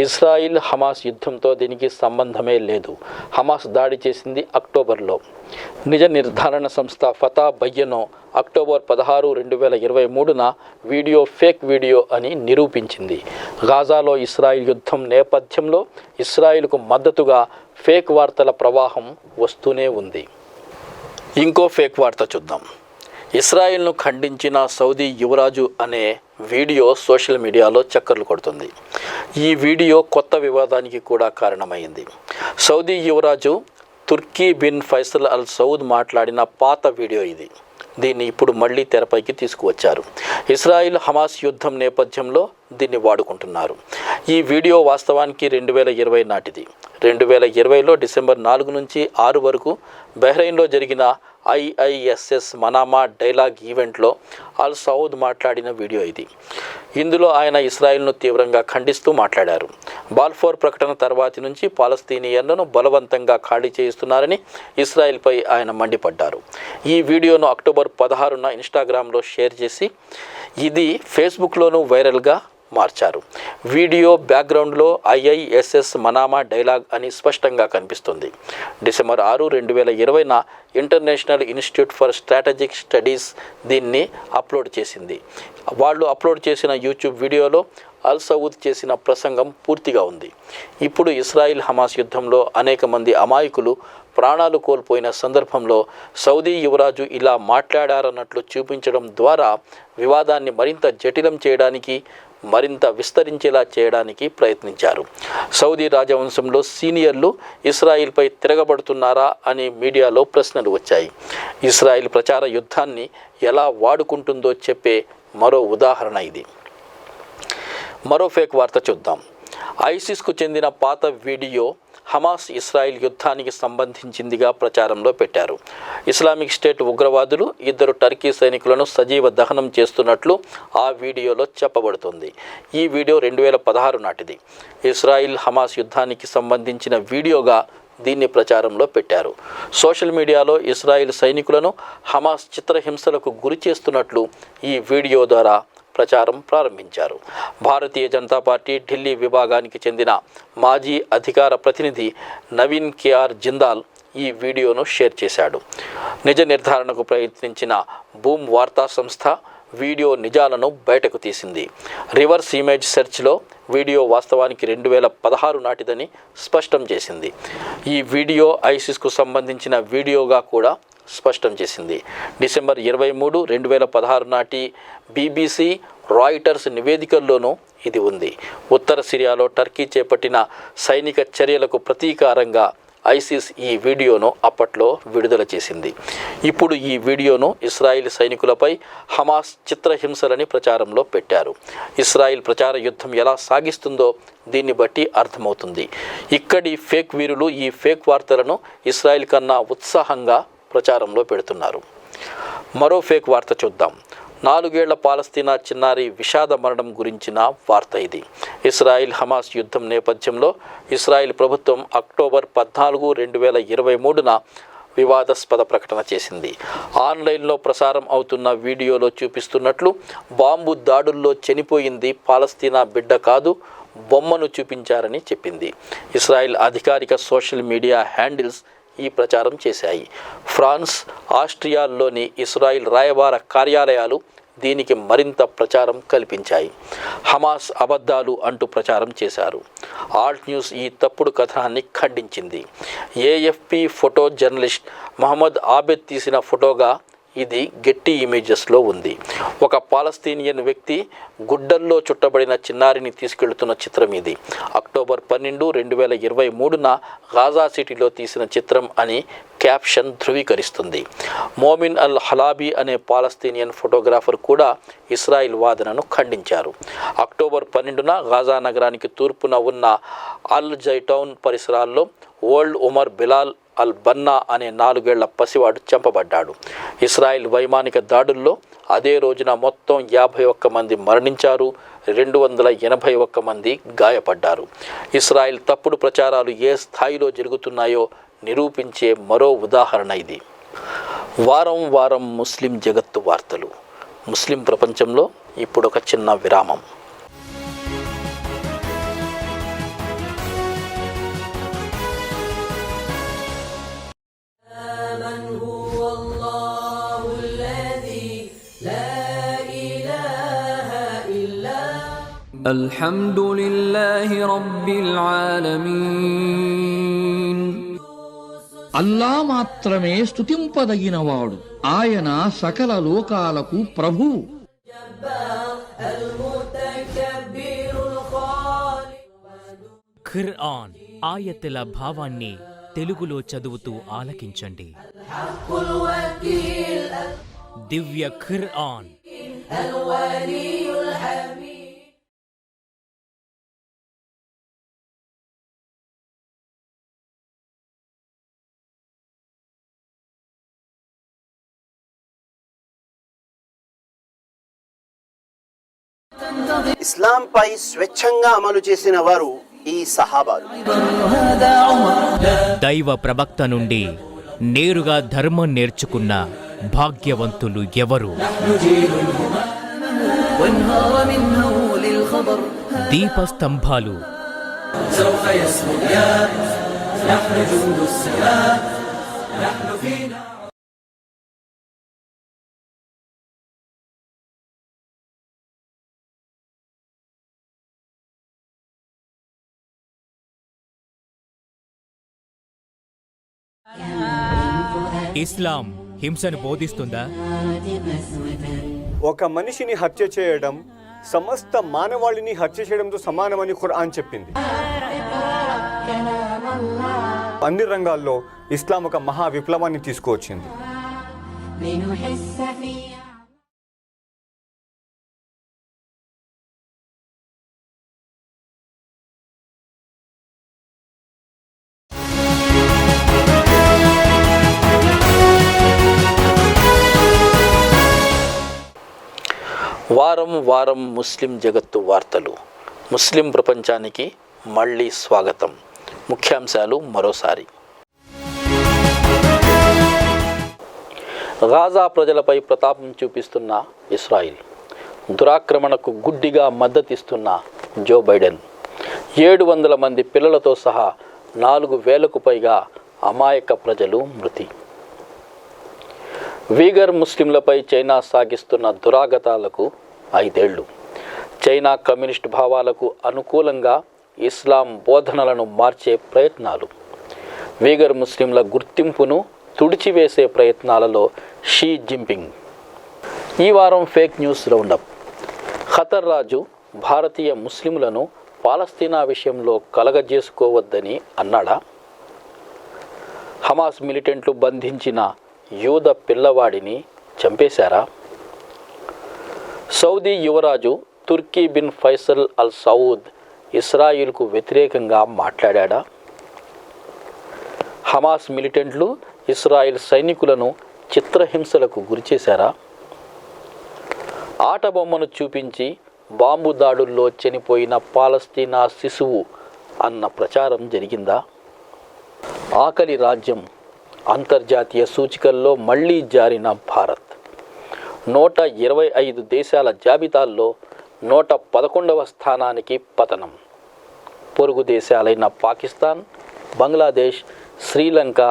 ఇస్రాయిల్ హమాస్ యుద్ధంతో దీనికి సంబంధమే లేదు. హమాస్ దాడి చేసింది అక్టోబర్లో. నిజ నిర్ధారణ సంస్థ ఫతా బయ్యనో అక్టోబర్ 16, 2023న వీడియో ఫేక్ వీడియో అని నిరూపించింది. గాజాలో ఇస్రాయిల్ యుద్ధం నేపథ్యంలో ఇస్రాయిల్కు మద్దతుగా ఫేక్ వార్తల ప్రవాహం వస్తూనే ఉంది. ఇంకో ఫేక్ వార్త చూద్దాం. ఇస్రాయిల్ను ఖండించిన సౌదీ యువరాజు అనే వీడియో సోషల్ మీడియాలో చక్కర్లు కొడుతుంది. ఈ వీడియో కొత్త వివాదానికి కూడా కారణమైంది. సౌదీ యువరాజు తుర్కీ బిన్ ఫైసల్ అల్ సౌద్ మాట్లాడిన పాత వీడియో ఇది. దీన్ని ఇప్పుడు మళ్ళీ తెరపైకి తీసుకువచ్చారు. ఇస్రాయిల్ హమాస్ యుద్ధం నేపథ్యంలో దీన్ని వాడుకుంటున్నారు. ఈ వీడియో వాస్తవానికి 2020 నాటిది. 2020లో డిసెంబర్ 4 నుంచి 6 వరకు బహ్రెయిన్లో జరిగిన IISS మనామా డైలాగ్ ఈవెంట్లో అల్ సౌద్ మాట్లాడిన వీడియో ఇది. ఇందులో ఆయన ఇస్రాయిల్ను తీవ్రంగా ఖండిస్తూ మాట్లాడారు. బాల్ఫోర్ ప్రకటన తర్వాతి నుంచి పాలస్తీనియన్లను బలవంతంగా ఖాళీ చేయిస్తున్నారని ఇస్రాయిల్పై ఆయన మండిపడ్డారు. ఈ వీడియోను అక్టోబర్ 16న ఇన్స్టాగ్రామ్లో షేర్ చేసి ఇది ఫేస్బుక్లోనూ వైరల్గా మార్చారు. వీడియో బ్యాక్గ్రౌండ్లో IISS మనామా డైలాగ్ అని స్పష్టంగా కనిపిస్తుంది. డిసెంబర్ 6, 2020న International Institute for Strategic Studies దీన్ని అప్లోడ్ చేసింది. వాళ్ళు అప్లోడ్ చేసిన యూట్యూబ్ వీడియోలో అల్ సౌద్ చేసిన ప్రసంగం పూర్తిగా ఉంది. ఇప్పుడు ఇస్రాయిల్ హమాస్ యుద్ధంలో అనేక మంది అమాయకులు ప్రాణాలు కోల్పోయిన సందర్భంలో సౌదీ యువరాజు ఇలా మాట్లాడారన్నట్లు చూపించడం ద్వారా వివాదాన్ని మరింత జటిలం చేయడానికి, మరింత విస్తరించేలా చేయడానికి ప్రయత్నించారు. సౌదీ రాజవంశంలో సీనియర్లు ఇస్రాయిల్పై తిరగబడుతున్నారా అని మీడియాలో ప్రశ్నలు వచ్చాయి. ఇస్రాయిల్ ప్రచార యుద్ధాన్ని ఎలా వాడుకుంటుందో చెప్పే మరో ఉదాహరణ ఇది. మరో ఫేక్ వార్త చూద్దాం. ఐసిస్కు చెందిన పాత వీడియో హమాస్ ఇస్రాయిల్ యుద్ధానికి సంబంధించిందిగా ప్రచారంలో పెట్టారు. ఇస్లామిక్ స్టేట్ ఉగ్రవాదులు 2 టర్కీ సైనికులను సజీవ దహనం చేస్తున్నట్లు ఆ వీడియోలో చెప్పబడుతుంది. ఈ వీడియో 2016 నాటిది. ఇస్రాయిల్ హమాస్ యుద్ధానికి సంబంధించిన వీడియోగా దీన్ని ప్రచారంలో పెట్టారు. సోషల్ మీడియాలో ఇస్రాయిల్ సైనికులను హమాస్ చిత్రహింసలకు గురి చేస్తున్నట్లు ఈ వీడియో ద్వారా ప్రచారం ప్రారంభించారు. భారతీయ జనతా పార్టీ ఢిల్లీ విభాగానికి చెందిన మాజీ అధికార ప్రతినిధి నవీన్ KR జిందాల్ ఈ వీడియోను షేర్ చేశాడు. నిజ నిర్ధారణకు ప్రయత్నించిన బూమ్ వార్తా సంస్థ వీడియో నిజాలను బయటకు తీసింది. రివర్స్ ఇమేజ్ సెర్చ్లో వీడియో వాస్తవానికి 2016 నాటిదని స్పష్టం చేసింది. ఈ వీడియో ఐసిస్కు సంబంధించిన వీడియోగా కూడా స్పష్టం చేసింది. డిసెంబర్ 23, 2016 నాటి BBC, రాయిటర్స్ నివేదికల్లోనూ ఇది ఉంది. ఉత్తర సిరియాలో టర్కీ చేపట్టిన సైనిక చర్యలకు ప్రతీకారంగా ఐసిస్ ఈ వీడియోను అప్పట్లో విడుదల చేసింది. ఇప్పుడు ఈ వీడియోను ఇస్రాయిల్ సైనికులపై హమాస్ చిత్రహింసలని ప్రచారంలో పెట్టారు. ఇస్రాయిల్ ప్రచార యుద్ధం ఎలా సాగిస్తుందో దీన్ని బట్టి అర్థమవుతుంది. ఇక్కడి ఫేక్ వీరులు ఈ ఫేక్ వార్తలను ఇస్రాయిల్ కన్నా ఉత్సాహంగా ప్రచారంలో పెడుతున్నారు. మరో ఫేక్ వార్త చూద్దాం. 4 ఏళ్ల పాలస్తీనా చిన్నారి విషాద మరణం గురించిన వార్త ఇది. ఇస్రాయిల్ హమాస్ యుద్ధం నేపథ్యంలో ఇస్రాయిల్ ప్రభుత్వం అక్టోబర్ 14, 2023న వివాదాస్పద ప్రకటన చేసింది. ఆన్లైన్లో ప్రసారం అవుతున్న వీడియోలో చూపిస్తున్నట్లు బాంబు దాడుల్లో చనిపోయింది పాలస్తీనా బిడ్డ కాదు, బొమ్మను చూపించారని చెప్పింది. ఇస్రాయిల్ అధికారిక సోషల్ మీడియా హ్యాండిల్స్ ఈ ప్రచారం చేశాయి. ఫ్రాన్స్, ఆస్ట్రియాల్లోని ఇస్రాయిల్ రాయబార కార్యాలయాలు దీనికి మరింత ప్రచారం కల్పించాయి. హమాస్ అబద్ధాలు అంటూ ప్రచారం చేశారు. ఆల్ట్ న్యూస్ ఈ తప్పుడు కథనాన్ని ఖండించింది. AFP photo journalist Mohammed Abed తీసిన ఫోటోగా ఇది గెట్టి ఇమేజెస్లో ఉంది. ఒక పాలస్తీనియన్ వ్యక్తి గుడ్డల్లో చుట్టబడిన చిన్నారిని తీసుకెళ్తున్న చిత్రం ఇది. అక్టోబర్ 12, 2023న గాజా సిటీలో తీసిన చిత్రం అని క్యాప్షన్ ధృవీకరిస్తుంది. మోమిన్ అల్ హలాబీ అనే పాలస్తీనియన్ ఫోటోగ్రాఫర్ కూడా ఇస్రాయిల్ వాదనను ఖండించారు. అక్టోబర్ 12న గాజా నగరానికి తూర్పున ఉన్న అల్ జైటౌన్ పరిసరాల్లో ఓల్డ్ ఉమర్ బిలాల్ అల్ బన్నా అనే 4 ఏళ్ల పసివాడు చంపబడ్డాడు. ఇస్రాయిల్ వైమానిక దాడుల్లో అదే రోజున మొత్తం 51 మంది మరణించారు, 281 మంది గాయపడ్డారు. ఇస్రాయిల్ తప్పుడు ప్రచారాలు ఏ స్థాయిలో జరుగుతున్నాయో నిరూపించే మరో ఉదాహరణ ఇది. వారం వారం ముస్లిం జగత్తు వార్తలు. ముస్లిం ప్రపంచంలో ఇప్పుడు ఒక చిన్న విరామం. الحمد لله رب العالمين. అల్లా మాత్రమే స్తుతింపదగినవాడు. ఆయన సకల లోకాలకు ప్రభువు. ఖుర్ఆన్ ఆయతుల భావాన్ని తెలుగులో చదువుతూ ఆలకించండి. దివ్య ఖుర్ఆన్. ఇస్లాంపై స్వచ్ఛంగా అమలు చేసిన వారు ఈ సహాబాలు. దైవ ప్రవక్త నుండి నేరుగా ధర్మం నేర్చుకున్న భాగ్యవంతులు ఎవరు? దీపస్తంభాలు. ఇస్లాం హింసను బోధిస్తుందా? ఒక మనిషిని హత్య చేయడం సమస్త మానవాళిని హత్య చేయడంతో సమానమని ఖురాన్ చెప్పింది. అన్ని రంగాల్లో ఇస్లాం ఒక మహా విప్లవాన్ని తీసుకువచ్చింది. వారం వారం ముస్లిం జగత్తు వార్తలు. ముస్లిం ప్రపంచానికి మళ్ళీ స్వాగతం. ముఖ్యాంశాలు మరోసారి. గాజా ప్రజలపై ప్రతాపం చూపిస్తున్న ఇస్రాయిల్, దురాక్రమణకు గుడ్డిగా మద్దతిస్తున్న జో బైడెన్, 700 మంది పిల్లలతో సహా 4,000కు పైగా అమాయక ప్రజలు మృతి. వీగర్ ముస్లింలపై చైనా సాగిస్తున్న దురాగతాలకు 5 ఏళ్లు. చైనా కమ్యూనిస్ట్ భావాలకు అనుకూలంగా ఇస్లాం బోధనలను మార్చే ప్రయత్నాలు. వీగర్ ముస్లింల గుర్తింపును తుడిచివేసే ప్రయత్నాలలో షీ జిన్పింగ్. ఈ వారం ఫేక్ న్యూస్ రౌండప్. ఖతర్ రాజు భారతీయ ముస్లింలను పాలస్తీనా విషయంలో కలగజేసుకోవద్దని అన్నాడా? హమాస్ మిలిటెంట్లు బంధించిన యూద పిల్లవాడిని చంపేశారా? సౌదీ యువరాజు తుర్కీ బిన్ ఫైసల్ అల్ సౌద్ ఇస్రాయిల్కు వ్యతిరేకంగా మాట్లాడా? హమాస్ మిలిటెంట్లు ఇస్రాయిల్ సైనికులను చిత్రహింసలకు గురిచేశారా? ఆటబొమ్మను చూపించి బాంబు దాడుల్లో చనిపోయిన పాలస్తీనా శిశువు అన్న ప్రచారం జరిగిందా? ఆకలి రాజ్యం అంతర్జాతీయ సూచికల్లో మళ్లీ జారిన భారత్ 125 దేశాల జాబితాల్లో 111వ స్థానానికి పతనం. పొరుగు దేశాలైన పాకిస్తాన్, బంగ్లాదేశ్, శ్రీలంక,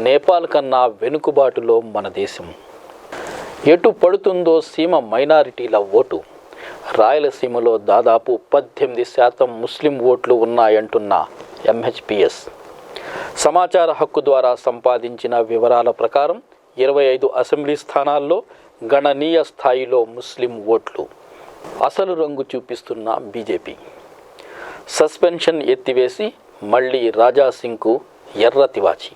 నేపాల్ కన్నా వెనుకబాటులో మన దేశం. ఎటు పడుతుందో సీమ మైనారిటీల ఓటు. రాయలసీమలో దాదాపు 18% ముస్లిం ఓట్లు ఉన్నాయంటున్న MHPS. సమాచార హక్కు ద్వారా సంపాదించిన వివరాల ప్రకారం 25 అసెంబ్లీ స్థానాల్లో గణనీయ స్థాయిలో ముస్లిం ఓట్లు. అసలు రంగు చూపిస్తున్న బీజేపీ. సస్పెన్షన్ ఎత్తివేసి మళ్ళీ రాజాసింగ్కు ఎర్ర తివాచి.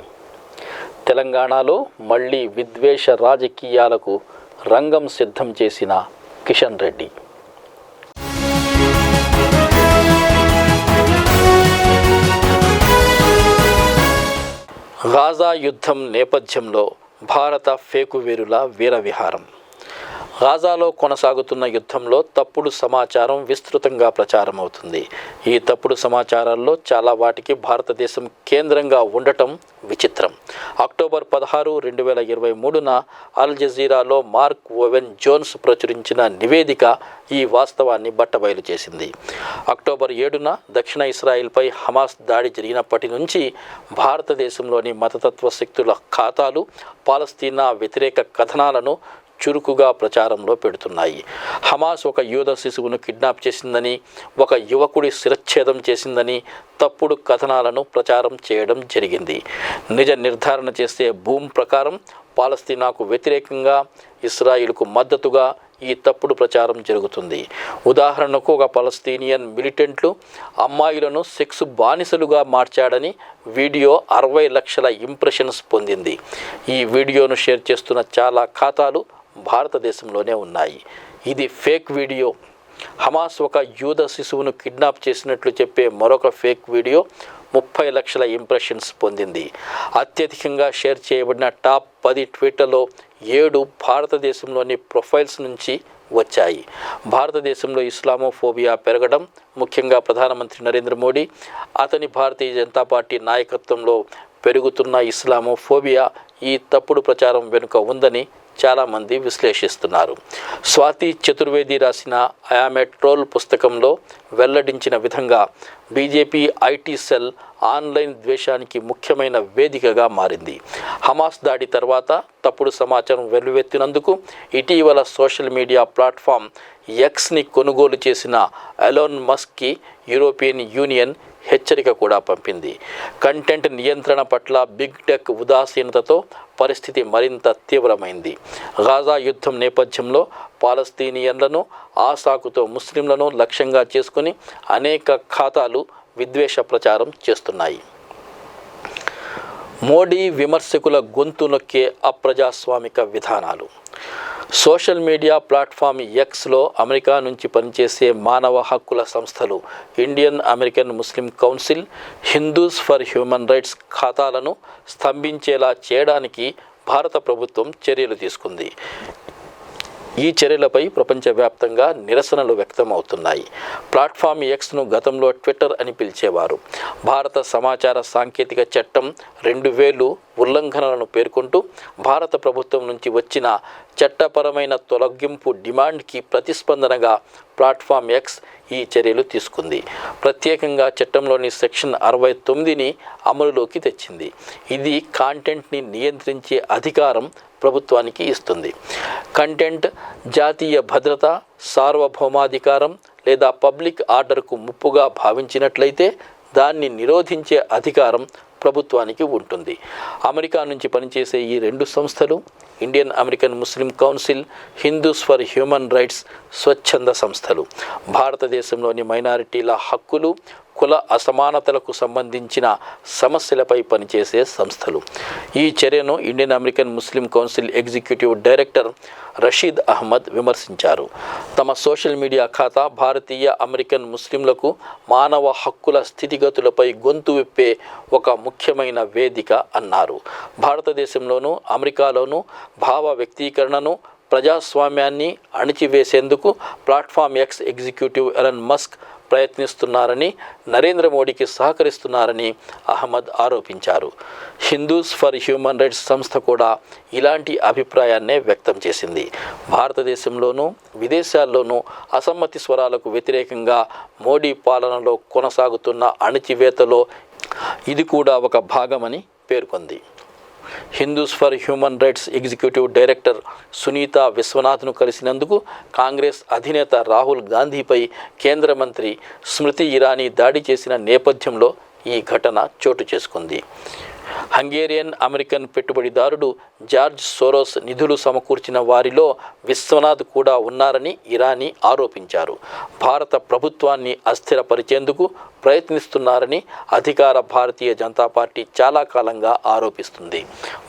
తెలంగాణలో మళ్ళీ విద్వేష రాజకీయాలకు రంగం సిద్ధం చేసిన కిషన్ రెడ్డి. గాజా యుద్ధం నేపథ్యంలో భారత ఫేకు వీరుల వీరవిహారం. గాజాలో కొనసాగుతున్న యుద్ధంలో తప్పుడు సమాచారం విస్తృతంగా ప్రచారమవుతుంది. ఈ తప్పుడు సమాచారాల్లో చాలా వాటికి భారతదేశం కేంద్రంగా ఉండటం విచిత్రం. అక్టోబర్ 16, 2023న అల్ జజీరాలో మార్క్ ఓవెన్ జోన్స్ ప్రచురించిన నివేదిక ఈ వాస్తవాన్ని బట్టబయలు చేసింది. అక్టోబర్ 7న దక్షిణ ఇస్రాయిల్పై హమాస్ దాడి జరిగినప్పటి నుంచి భారతదేశంలోని మతతత్వ శక్తుల ఖాతాలు పాలస్తీనా వ్యతిరేక కథనాలను చురుకుగా ప్రచారంలో పెడుతున్నాయి. హమాస్ ఒక యూద శిశువును కిడ్నాప్ చేసిందని, ఒక యువకుడి శిరచ్ఛేదం చేసిందని తప్పుడు కథనాలను ప్రచారం చేయడం జరిగింది. నిజ నిర్ధారణ చేసే భూమి ప్రకారం పాలస్తీనాకు వ్యతిరేకంగా, ఇస్రాయిల్కు మద్దతుగా ఈ తప్పుడు ప్రచారం జరుగుతుంది. ఉదాహరణకు ఒక పలస్తీనియన్ మిలిటెంట్లు అమ్మాయిలను సెక్స్ బానిసలుగా మార్చాడని వీడియో 60 లక్షల ఇంప్రెషన్స్ పొందింది. ఈ వీడియోను షేర్ చేస్తున్న చాలా ఖాతాలు భారతదేశంలోనే ఉన్నాయి. ఇది ఫేక్ వీడియో. హమాస్ ఒక యూద శిశువును కిడ్నాప్ చేసినట్లు చెప్పే మరొక ఫేక్ వీడియో 30 లక్షల ఇంప్రెషన్స్ పొందింది. అత్యధికంగా షేర్ చేయబడిన టాప్ 10 ట్వీట్లలో 7 భారతదేశంలోని ప్రొఫైల్స్ నుంచి వచ్చాయి. భారతదేశంలో ఇస్లామోఫోబియా పెరగడం, ముఖ్యంగా ప్రధానమంత్రి నరేంద్ర మోడీ, అతని భారతీయ జనతా పార్టీ నాయకత్వంలో పెరుగుతున్న ఇస్లామోఫోబియా ఈ తప్పుడు ప్రచారం వెనుక ఉందని చాలామంది విశ్లేషిస్తున్నారు. స్వాతి చతుర్వేది రాసిన ఐయామ్ ఏ ట్రోల్ పుస్తకంలో వెల్లడించిన విధంగా బీజేపీ ఐటీ సెల్ ఆన్లైన్ ద్వేషానికి ముఖ్యమైన వేదికగా మారింది. హమాస్ దాడి తర్వాత తప్పుడు సమాచారం వెల్లువెత్తినందుకు ఇటీవల సోషల్ మీడియా ప్లాట్ఫామ్ ఎక్స్ని కొనుగోలు చేసిన ఎలాన్ మస్క్కి యూరోపియన్ యూనియన్ హెచ్చరిక కూడా పంపింది. కంటెంట్ నియంత్రణ పట్ల బిగ్ టెక్ ఉదాసీనతతో పరిస్థితి మరింత తీవ్రమైంది. గాజా యుద్ధం నేపథ్యంలో పాలస్తీనియన్లను, ఆ సాకుతో ముస్లింలను లక్ష్యంగా చేసుకుని అనేక ఖాతాలు విద్వేష ప్రచారం చేస్తున్నాయి. మోడీ విమర్శకుల గొంతు నొక్కే అప్రజాస్వామిక విధానాలు. సోషల్ మీడియా ప్లాట్ఫామ్ ఎక్స్లో అమెరికా నుంచి పనిచేసే మానవ హక్కుల సంస్థలు Indian American Muslim council, Hindus for human rights ఖాతాలను స్తంభించేలా చేయడానికి భారత ప్రభుత్వం చర్యలు తీసుకుంది. ఈ చర్యలపై ప్రపంచవ్యాప్తంగా నిరసనలు వ్యక్తమవుతున్నాయి. ప్లాట్ఫామ్ ఎక్స్ను గతంలో ట్విట్టర్ అని పిలిచేవారు. భారత సమాచార సాంకేతిక చట్టం 2000 ఉల్లంఘనలను పేర్కొంటూ భారత ప్రభుత్వం నుంచి వచ్చిన చట్టపరమైన తొలగింపు డిమాండ్కి ప్రతిస్పందనగా ప్లాట్ఫామ్ ఎక్స్ ఈ చర్యలు తీసుకుంది. ప్రత్యేకంగా చట్టంలోని సెక్షన్ 69ని అమలులోకి తెచ్చింది. ఇది కాంటెంట్ని నియంత్రించే అధికారం ప్రభుత్వానికి ఇస్తుంది. కంటెంట్ జాతీయ భద్రత, సార్వభౌమాధికారం లేదా పబ్లిక్ ఆర్డర్కు ముప్పుగా భావించినట్లయితే దాన్ని నిరోధించే అధికారం ప్రభుత్వానికి ఉంటుంది. అమెరికా నుంచి పనిచేసే ఈ రెండు సంస్థలు Indian American Muslim council, Hindus for human rights స్వచ్ఛంద సంస్థలు. భారతదేశంలోని మైనారిటీల హక్కులు, కుల అసమానతలకు సంబంధించిన సమస్యలపై పనిచేసే సంస్థలు. ఈ చర్యను Indian American Muslim Council executive director Rasheed Ahmed విమర్శించారు. తమ సోషల్ మీడియా ఖాతా భారతీయ అమెరికన్ ముస్లింలకు మానవ హక్కుల స్థితిగతులపై గొంతు విప్పే ఒక ముఖ్యమైన వేదిక అన్నారు. భారతదేశంలోనూ అమెరికాలోనూ భావ వ్యక్తీకరణను, ప్రజాస్వామ్యాన్ని అణిచివేసేందుకు platform X executive Elon Musk ప్రయత్నిస్తున్నారని, నరేంద్ర మోడీకి సహకరిస్తున్నారని అహ్మద్ ఆరోపించారు. హిందూస్ ఫర్ హ్యూమన్ రైట్స్ సంస్థ కూడా ఇలాంటి అభిప్రాయాన్నే వ్యక్తం చేసింది. భారతదేశంలోనూ విదేశాల్లోనూ అసమ్మతి స్వరాలకు వ్యతిరేకంగా మోడీ పాలనలో కొనసాగుతున్న అణచివేతలో ఇది కూడా ఒక భాగమని పేర్కొంది. Hindus for human rights executive director Sunita విశ్వనాథ్ను కలిసినందుకు కాంగ్రెస్ అధినేత రాహుల్ గాంధీపై కేంద్ర మంత్రి స్మృతి ఇరానీ దాడి చేసిన నేపథ్యంలో ఈ ఘటన చోటు చేసుకుంది. హంగేరియన్ అమెరికన్ పెట్టుబడిదారుడు జార్జ్ సోరోస్ నిధులు సమకూర్చిన వారిలో విశ్వనాథ్ కూడా ఉన్నారని ఇరానీ ఆరోపించారు. భారత ప్రభుత్వాన్ని అస్థిరపరిచేందుకు ప్రయత్నిస్తున్నారని అధికార భారతీయ జనతా పార్టీ చాలా కాలంగా ఆరోపిస్తుంది.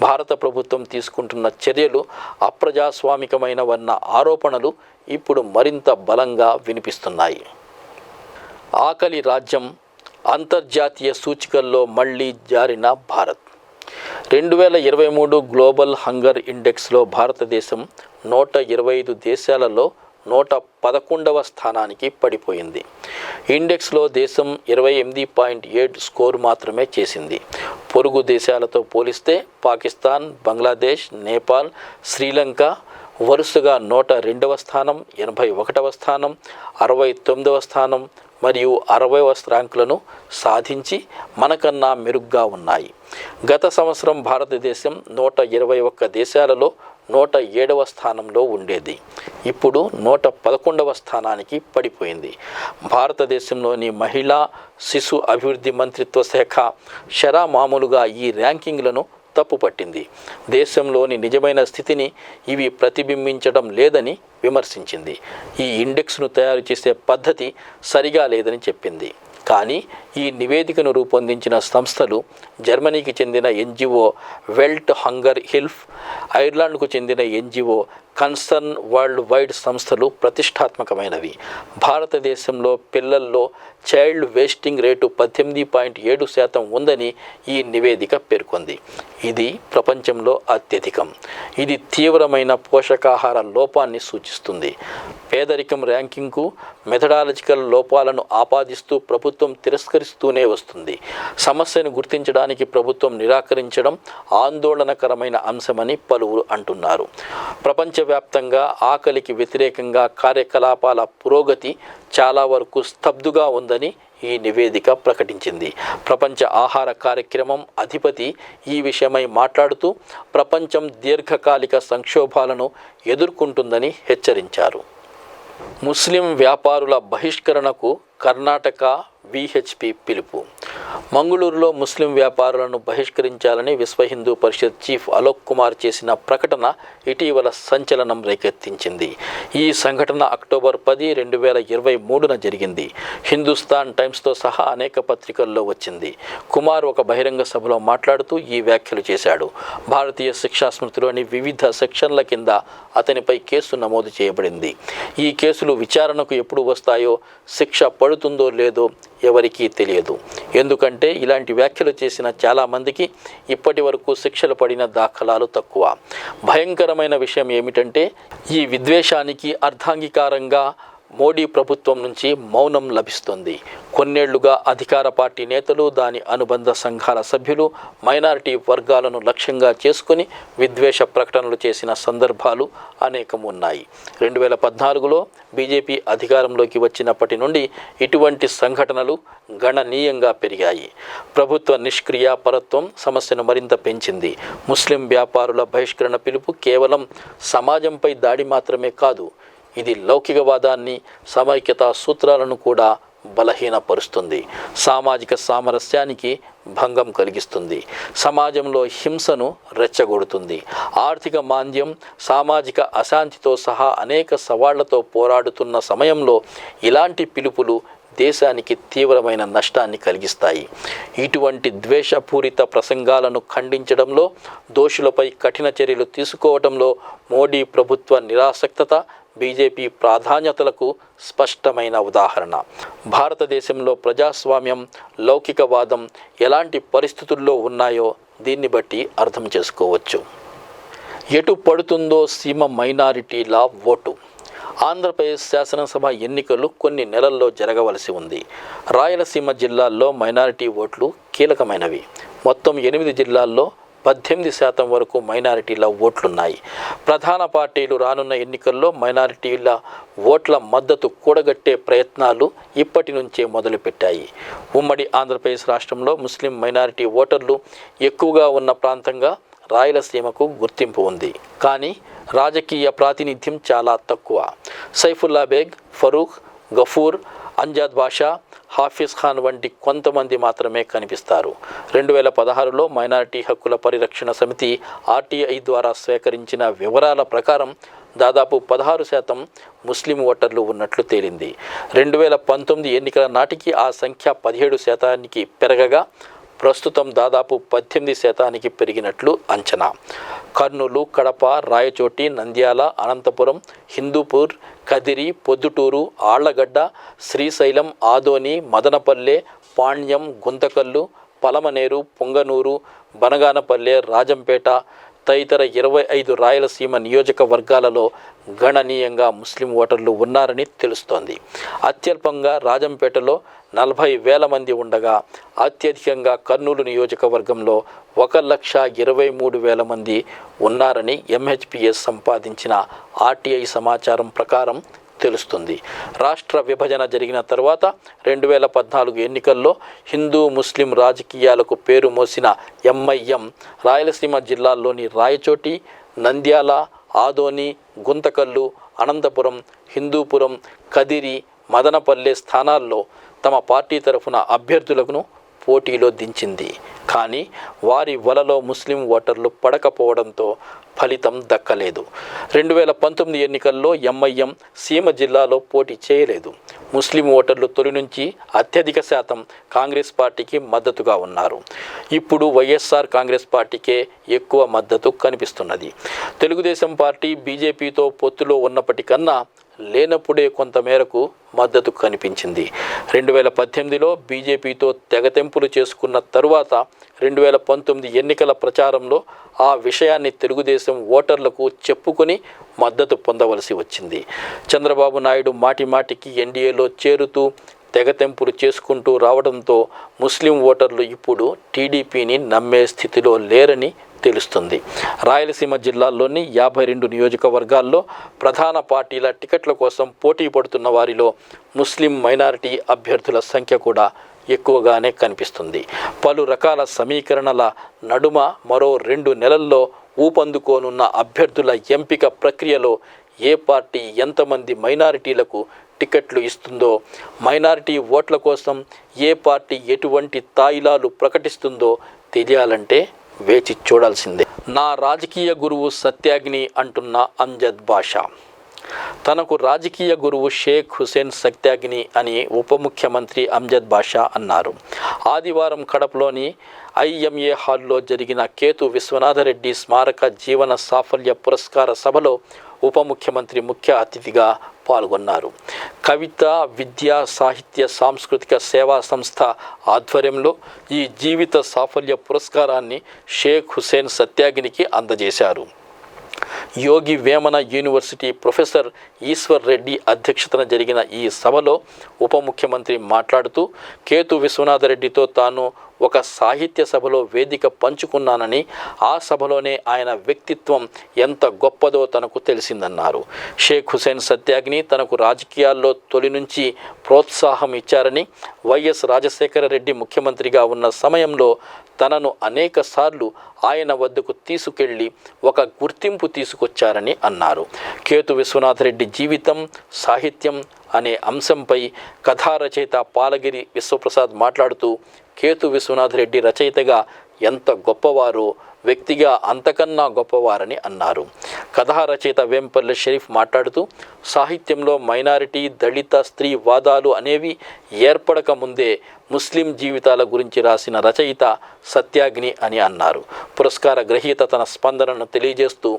భారత ప్రభుత్వం తీసుకుంటున్న చర్యలు అప్రజాస్వామికమైనవన్న ఆరోపణలు ఇప్పుడు మరింత బలంగా వినిపిస్తున్నాయి. ఆకలి రాజ్యం అంతర్జాతీయ సూచికల్లో మళ్లీ జారిన భారత్. 2023 గ్లోబల్ హంగర్ ఇండెక్స్లో భారతదేశం 125 దేశాలలో 111వ స్థానానికి పడిపోయింది. ఇండెక్స్లో దేశం 28.7 స్కోర్ మాత్రమే చేసింది. పొరుగు దేశాలతో పోలిస్తే పాకిస్తాన్, బంగ్లాదేశ్, నేపాల్, శ్రీలంక వరుసగా 102వ స్థానం, 81వ స్థానం, 69వ స్థానం మరియు 60వ ర్యాంకులను సాధించి మనకన్నా మెరుగ్గా ఉన్నాయి. గత సంవత్సరం భారతదేశం 121 దేశాలలో 107వ స్థానంలో ఉండేది. ఇప్పుడు 111వ స్థానానికి పడిపోయింది. భారతదేశంలోని మహిళా శిశు అభివృద్ధి మంత్రిత్వ శాఖ మామూలుగా ఈ ర్యాంకింగ్లను తప్పుపట్టింది. దేశంలోని నిజమైన స్థితిని ఇవి ప్రతిబింబించడం లేదని విమర్శించింది. ఈ ఇండెక్స్ను తయారు చేసే పద్ధతి సరిగా లేదని చెప్పింది. కానీ ఈ నివేదికను రూపొందించిన సంస్థలు జర్మనీకి చెందిన ఎన్జిఓ వెల్ట్ హంగర్ హిల్ఫ్, ఐర్లాండ్కు చెందిన ఎన్జిఓ కన్సర్న్ వరల్డ్ వైడ్ సంస్థలు ప్రతిష్టాత్మకమైనవి. భారతదేశంలో పిల్లల్లో చైల్డ్ వేస్టింగ్ రేటు 18.7% ఉందని ఈ నివేదిక పేర్కొంది. ఇది ప్రపంచంలో అత్యధికం. ఇది తీవ్రమైన పోషకాహార లోపాన్ని సూచిస్తుంది. పేదరికం ర్యాంకింగ్కు మెథడాలజికల్ లోపాలను ఆపాదిస్తూ ప్రభుత్వం తిరస్కరిస్తూనే వస్తుంది. సమస్యను గుర్తించడానికి ప్రభుత్వం నిరాకరించడం ఆందోళనకరమైన అంశమని పలువురు అంటున్నారు. ప్రపంచవ్యాప్తంగా ఆకలికి వ్యతిరేకంగా కార్యకలాపాల పురోగతి చాలా వరకు స్తబ్దుగా ఉందని ఈ నివేదిక ప్రకటించింది. ప్రపంచ ఆహార కార్యక్రమం అధిపతి ఈ విషయమై మాట్లాడుతూ ప్రపంచం దీర్ఘకాలిక సంక్షోభాలను ఎదుర్కొంటుందని హెచ్చరించారు. ముస్లిం వ్యాపారుల బహిష్కరణకు కర్ణాటక విహెచ్పి పిలుపు. మంగళూరులో ముస్లిం వ్యాపారులను బహిష్కరించాలని విశ్వ హిందూ పరిషత్ చీఫ్ అలోక్ కుమార్ చేసిన ప్రకటన ఇటీవల సంచలనం రేకెత్తించింది. ఈ సంఘటన అక్టోబర్ 10, 2023న జరిగింది. హిందుస్థాన్ టైమ్స్తో సహా అనేక పత్రికల్లో వచ్చింది. కుమార్ ఒక బహిరంగ సభలో మాట్లాడుతూ ఈ వ్యాఖ్యలు చేశాడు. భారతీయ శిక్షా స్మృతిలోని వివిధ సెక్షన్ల కింద అతనిపై కేసు నమోదు చేయబడింది. ఈ కేసులు విచారణకు ఎప్పుడు వస్తాయో, శిక్ష పడుతుందో లేదో ఎవరికీ తెలియదు. ఎందుకంటే ఇలాంటి వ్యాఖ్యలు చేసిన చాలామందికి ఇప్పటి వరకు శిక్షలు పడిన దాఖలాలు తక్కువ. భయంకరమైన విషయం ఏమిటంటే ఈ విద్వేషానికి అర్ధాంగీకారంగా మోడీ ప్రభుత్వం నుంచి మౌనం లభిస్తుంది. కొన్నేళ్లుగా అధికార పార్టీ నేతలు, దాని అనుబంధ సంఘాల సభ్యులు మైనారిటీ వర్గాలను లక్ష్యంగా చేసుకుని విద్వేష ప్రకటనలు చేసిన సందర్భాలు అనేకం ఉన్నాయి. 2014లో బీజేపీ అధికారంలోకి వచ్చినప్పటి నుండి ఇటువంటి సంఘటనలు గణనీయంగా పెరిగాయి. ప్రభుత్వ నిష్క్రియాపరత్వం సమస్యను మరింత పెంచింది. ముస్లిం వ్యాపారుల బహిష్కరణ పిలుపు కేవలం సమాజంపై దాడి మాత్రమే కాదు, ఇది లౌకికవాదాన్ని, సమైక్యతా సూత్రాలను కూడా బలహీనపరుస్తుంది. సామాజిక సామరస్యానికి భంగం కలిగిస్తుంది. సమాజంలో హింసను రెచ్చగొడుతుంది. ఆర్థిక మాంద్యం, సామాజిక అశాంతితో సహా అనేక సవాళ్లతో పోరాడుతున్న సమయంలో ఇలాంటి పిలుపులు దేశానికి తీవ్రమైన నష్టాన్ని కలిగిస్తాయి. ఇటువంటి ద్వేషపూరిత ప్రసంగాలను ఖండించడంలో, దోషులపై కఠిన చర్యలు తీసుకోవడంలో మోడీ ప్రభుత్వ నిరాసక్తత బీజేపీ ప్రాధాన్యతలకు స్పష్టమైన ఉదాహరణ. భారతదేశంలో ప్రజాస్వామ్యం, లౌకికవాదం ఎలాంటి పరిస్థితుల్లో ఉన్నాయో దీన్ని బట్టి అర్థం చేసుకోవచ్చు. ఎటు పడుతుందో సీమ మైనారిటీల ఓటు. ఆంధ్రప్రదేశ్ శాసనసభ ఎన్నికలు కొన్ని నెలల్లో జరగవలసి ఉంది. రాయలసీమ జిల్లాల్లో మైనారిటీ ఓట్లు కీలకమైనవి. మొత్తం 8 జిల్లాల్లో 18% వరకు మైనారిటీల ఓట్లున్నాయి. ప్రధాన పార్టీలు రానున్న ఎన్నికల్లో మైనారిటీల ఓట్ల మద్దతు కూడగట్టే ప్రయత్నాలు ఇప్పటి నుంచే మొదలుపెట్టాయి. ఉమ్మడి ఆంధ్రప్రదేశ్ రాష్ట్రంలో ముస్లిం మైనారిటీ ఓటర్లు ఎక్కువగా ఉన్న ప్రాంతంగా రాయలసీమకు గుర్తింపు ఉంది. కానీ రాజకీయ ప్రాతినిధ్యం చాలా తక్కువ. సైఫుల్లా బేగ్, ఫరూక్, గఫూర్, అంజాద్ బాషా, హాఫీజ్ ఖాన్ వంటి కొంతమంది మాత్రమే కనిపిస్తారు. 2016లో మైనారిటీ హక్కుల పరిరక్షణ సమితి ఆర్టీఐ ద్వారా సేకరించిన వివరాల ప్రకారం దాదాపు 16% ముస్లిం ఓటర్లు ఉన్నట్లు తేలింది. 2019 ఎన్నికల నాటికి ఆ సంఖ్య 17% పెరగగా ప్రస్తుతం దాదాపు 18% పెరిగినట్లు అంచనా. కర్నూలు, కడప, రాయచోటి, నంద్యాల, అనంతపురం, హిందూపూర్, కదిరి, పొద్దుటూరు, ఆళ్లగడ్డ, శ్రీశైలం, ఆదోని, మదనపల్లె, పాణ్యం, గుంతకల్లు, పలమనేరు, పొంగనూరు, బనగానపల్లె, రాజంపేట తదితర 25 రాయలసీమ నియోజకవర్గాలలో గణనీయంగా ముస్లిం ఓటర్లు ఉన్నారని తెలుస్తోంది. అత్యల్పంగా రాజంపేటలో 40,000 మంది ఉండగా అత్యధికంగా కర్నూలు నియోజకవర్గంలో 1,23,000 మంది ఉన్నారని ఎంహెచ్పిఎస్ సంపాదించిన ఆర్టీఐ సమాచారం ప్రకారం తెలుస్తుంది. రాష్ట్ర విభజన జరిగిన తర్వాత 2014 ఎన్నికల్లో హిందూ ముస్లిం రాజకీయాలకు పేరు మోసిన ఎంఐఎం రాయలసీమ జిల్లాల్లోని రాయచోటి, నంద్యాల, ఆదోని, గుంతకల్లు, అనంతపురం, హిందూపురం, కదిరి, మదనపల్లె స్థానాల్లో తమ పార్టీ తరఫున అభ్యర్థులను పోటీలో దించింది. కానీ వారి వలలో ముస్లిం ఓటర్లు పడకపోవడంతో ఫలితం దక్కలేదు. 2019 ఎన్నికల్లో ఎంఐఎం సీమ జిల్లాలో పోటీ చేయలేదు. ముస్లిం ఓటర్లు తొలి నుంచి అత్యధిక శాతం కాంగ్రెస్ పార్టీకి మద్దతుగా ఉన్నారు. ఇప్పుడు వైఎస్ఆర్ కాంగ్రెస్ పార్టీకే ఎక్కువ మద్దతు కనిపిస్తున్నది. తెలుగుదేశం పార్టీ బీజేపీతో పొత్తులో ఉన్నప్పటికన్నా లేనప్పుడే కొంతమేరకు మద్దతు కనిపించింది. 2018లో బీజేపీతో తెగతెంపులు చేసుకున్న తరువాత 2019 ఎన్నికల ప్రచారంలో ఆ విషయాన్ని తెలుగుదేశం ఓటర్లకు చెప్పుకొని మద్దతు పొందవలసి వచ్చింది. చంద్రబాబు నాయుడు మాటిమాటికి ఎన్డీఏలో చేరుతూ తెగతెంపులు చేసుకుంటూ రావడంతో ముస్లిం ఓటర్లు ఇప్పుడు టీడీపీని నమ్మే స్థితిలో లేరని తెలుస్తుంది. రాయలసీమ జిల్లాల్లోని 52 నియోజకవర్గాల్లో ప్రధాన పార్టీల టికెట్ల కోసం పోటీ పడుతున్న వారిలో ముస్లిం మైనారిటీ అభ్యర్థుల సంఖ్య కూడా ఎక్కువగానే కనిపిస్తుంది. పలు రకాల సమీకరణల నడుమ మరో 2 నెలల్లో ఊపందుకోనున్న అభ్యర్థుల ఎంపిక ప్రక్రియలో ఏ పార్టీ ఎంతమంది మైనారిటీలకు టికెట్లు ఇస్తుందో, మైనారిటీ ఓట్ల కోసం ఏ పార్టీ ఎటువంటి తాయిలాలు ప్రకటిస్తుందో తెలియాలంటే వేచి చూడాల్సిందే. నా రాజకీయ గురువు సత్యాగ్ని అంటున్న అంజద్ బాషా. తనకు రాజకీయ గురువు షేక్ హుసేన్ సత్యాగ్ని అని ఉప ముఖ్యమంత్రి అంజద్ బాషా అన్నారు. ఆదివారం కడపలోని ఐఎంఏ హాల్లో జరిగిన కేతు విశ్వనాథరెడ్డి స్మారక జీవన సాఫల్య పురస్కార సభలో ఉప ముఖ్యమంత్రి ముఖ్య అతిథిగా పాల్గొన్నారు. కవిత, విద్య, సాహిత్య, సాంస్కృతిక సేవా సంస్థ ఆధ్వర్యంలో ఈ జీవిత సాఫల్య పురస్కారాన్ని షేక్ హుసేన్ సత్యాగ్నికి అందజేశారు. యోగి వేమన యూనివర్సిటీ ప్రొఫెసర్ ఈశ్వర్ రెడ్డి అధ్యక్షతన జరిగిన ఈ సభలో ఉప ముఖ్యమంత్రి మాట్లాడుతూ కేతు విశ్వనాథరెడ్డితో తాను ఒక సాహిత్య సభలో వేదిక పంచుకున్నానని, ఆ సభలోనే ఆయన వ్యక్తిత్వం ఎంత గొప్పదో తనకు తెలిసిందన్నారు. షేక్ హుసేన్ సత్యాగ్ని తనకు రాజకీయాల్లో తొలి నుంచి ప్రోత్సాహం ఇచ్చారని, వైఎస్ రాజశేఖర రెడ్డి ముఖ్యమంత్రిగా ఉన్న సమయంలో తనను అనేక సార్లు ఆయన వద్దకు తీసుకెళ్లి ఒక గుర్తింపు తీసుకొచ్చారని అన్నారు. కేతు విశ్వనాథరెడ్డి జీవితం, సాహిత్యం అనే అంశంపై కథా రచయిత పాలగిరి విశ్వప్రసాద్ మాట్లాడుతూ కేతు విశ్వనాథరెడ్డి రచయితగా ఎంత గొప్పవారో, వ్యక్తిగా అంతకన్నా గొప్పవారని అన్నారు. కథా రచయిత వేంపల్లి షరీఫ్ మాట్లాడుతూ సాహిత్యంలో మైనారిటీ, దళిత, స్త్రీ వాదాలు అనేవి ఏర్పడక ముందే ముస్లిం జీవితాల గురించి రాసిన రచయిత సత్యాగ్ని అని అన్నారు. పురస్కార గ్రహీత తన స్పందనను తెలియజేస్తూ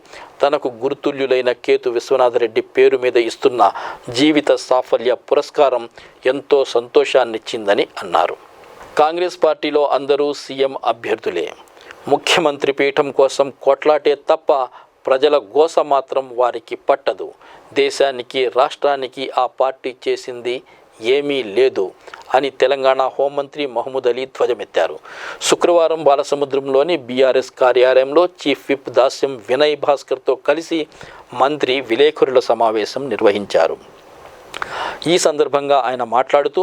తనకు గురుతుల్యులైన కేతు విశ్వనాథరెడ్డి పేరు మీద ఇస్తున్న జీవిత సాఫల్య పురస్కారం ఎంతో సంతోషాన్నిచ్చిందని అన్నారు. కాంగ్రెస్ పార్టీలో అందరూ సీఎం అభ్యర్థులే. ముఖ్యమంత్రి పీఠం కోసం కొట్లాటే తప్ప ప్రజల గోస మాత్రం వారికి పట్టదు. దేశానికి, రాష్ట్రానికి ఆ పార్టీ చేసింది ఏమీ లేదు అని తెలంగాణ హోంమంత్రి మహమూద్ అలీ ధ్వజమెత్తారు. శుక్రవారం బాలసముద్రంలోని బీఆర్ఎస్ కార్యాలయంలో చీఫ్ విప్ దాస్యం వినయ్ భాస్కర్తో కలిసి మంత్రి విలేకరుల సమావేశం నిర్వహించారు. ఈ సందర్భంగా ఆయన మాట్లాడుతూ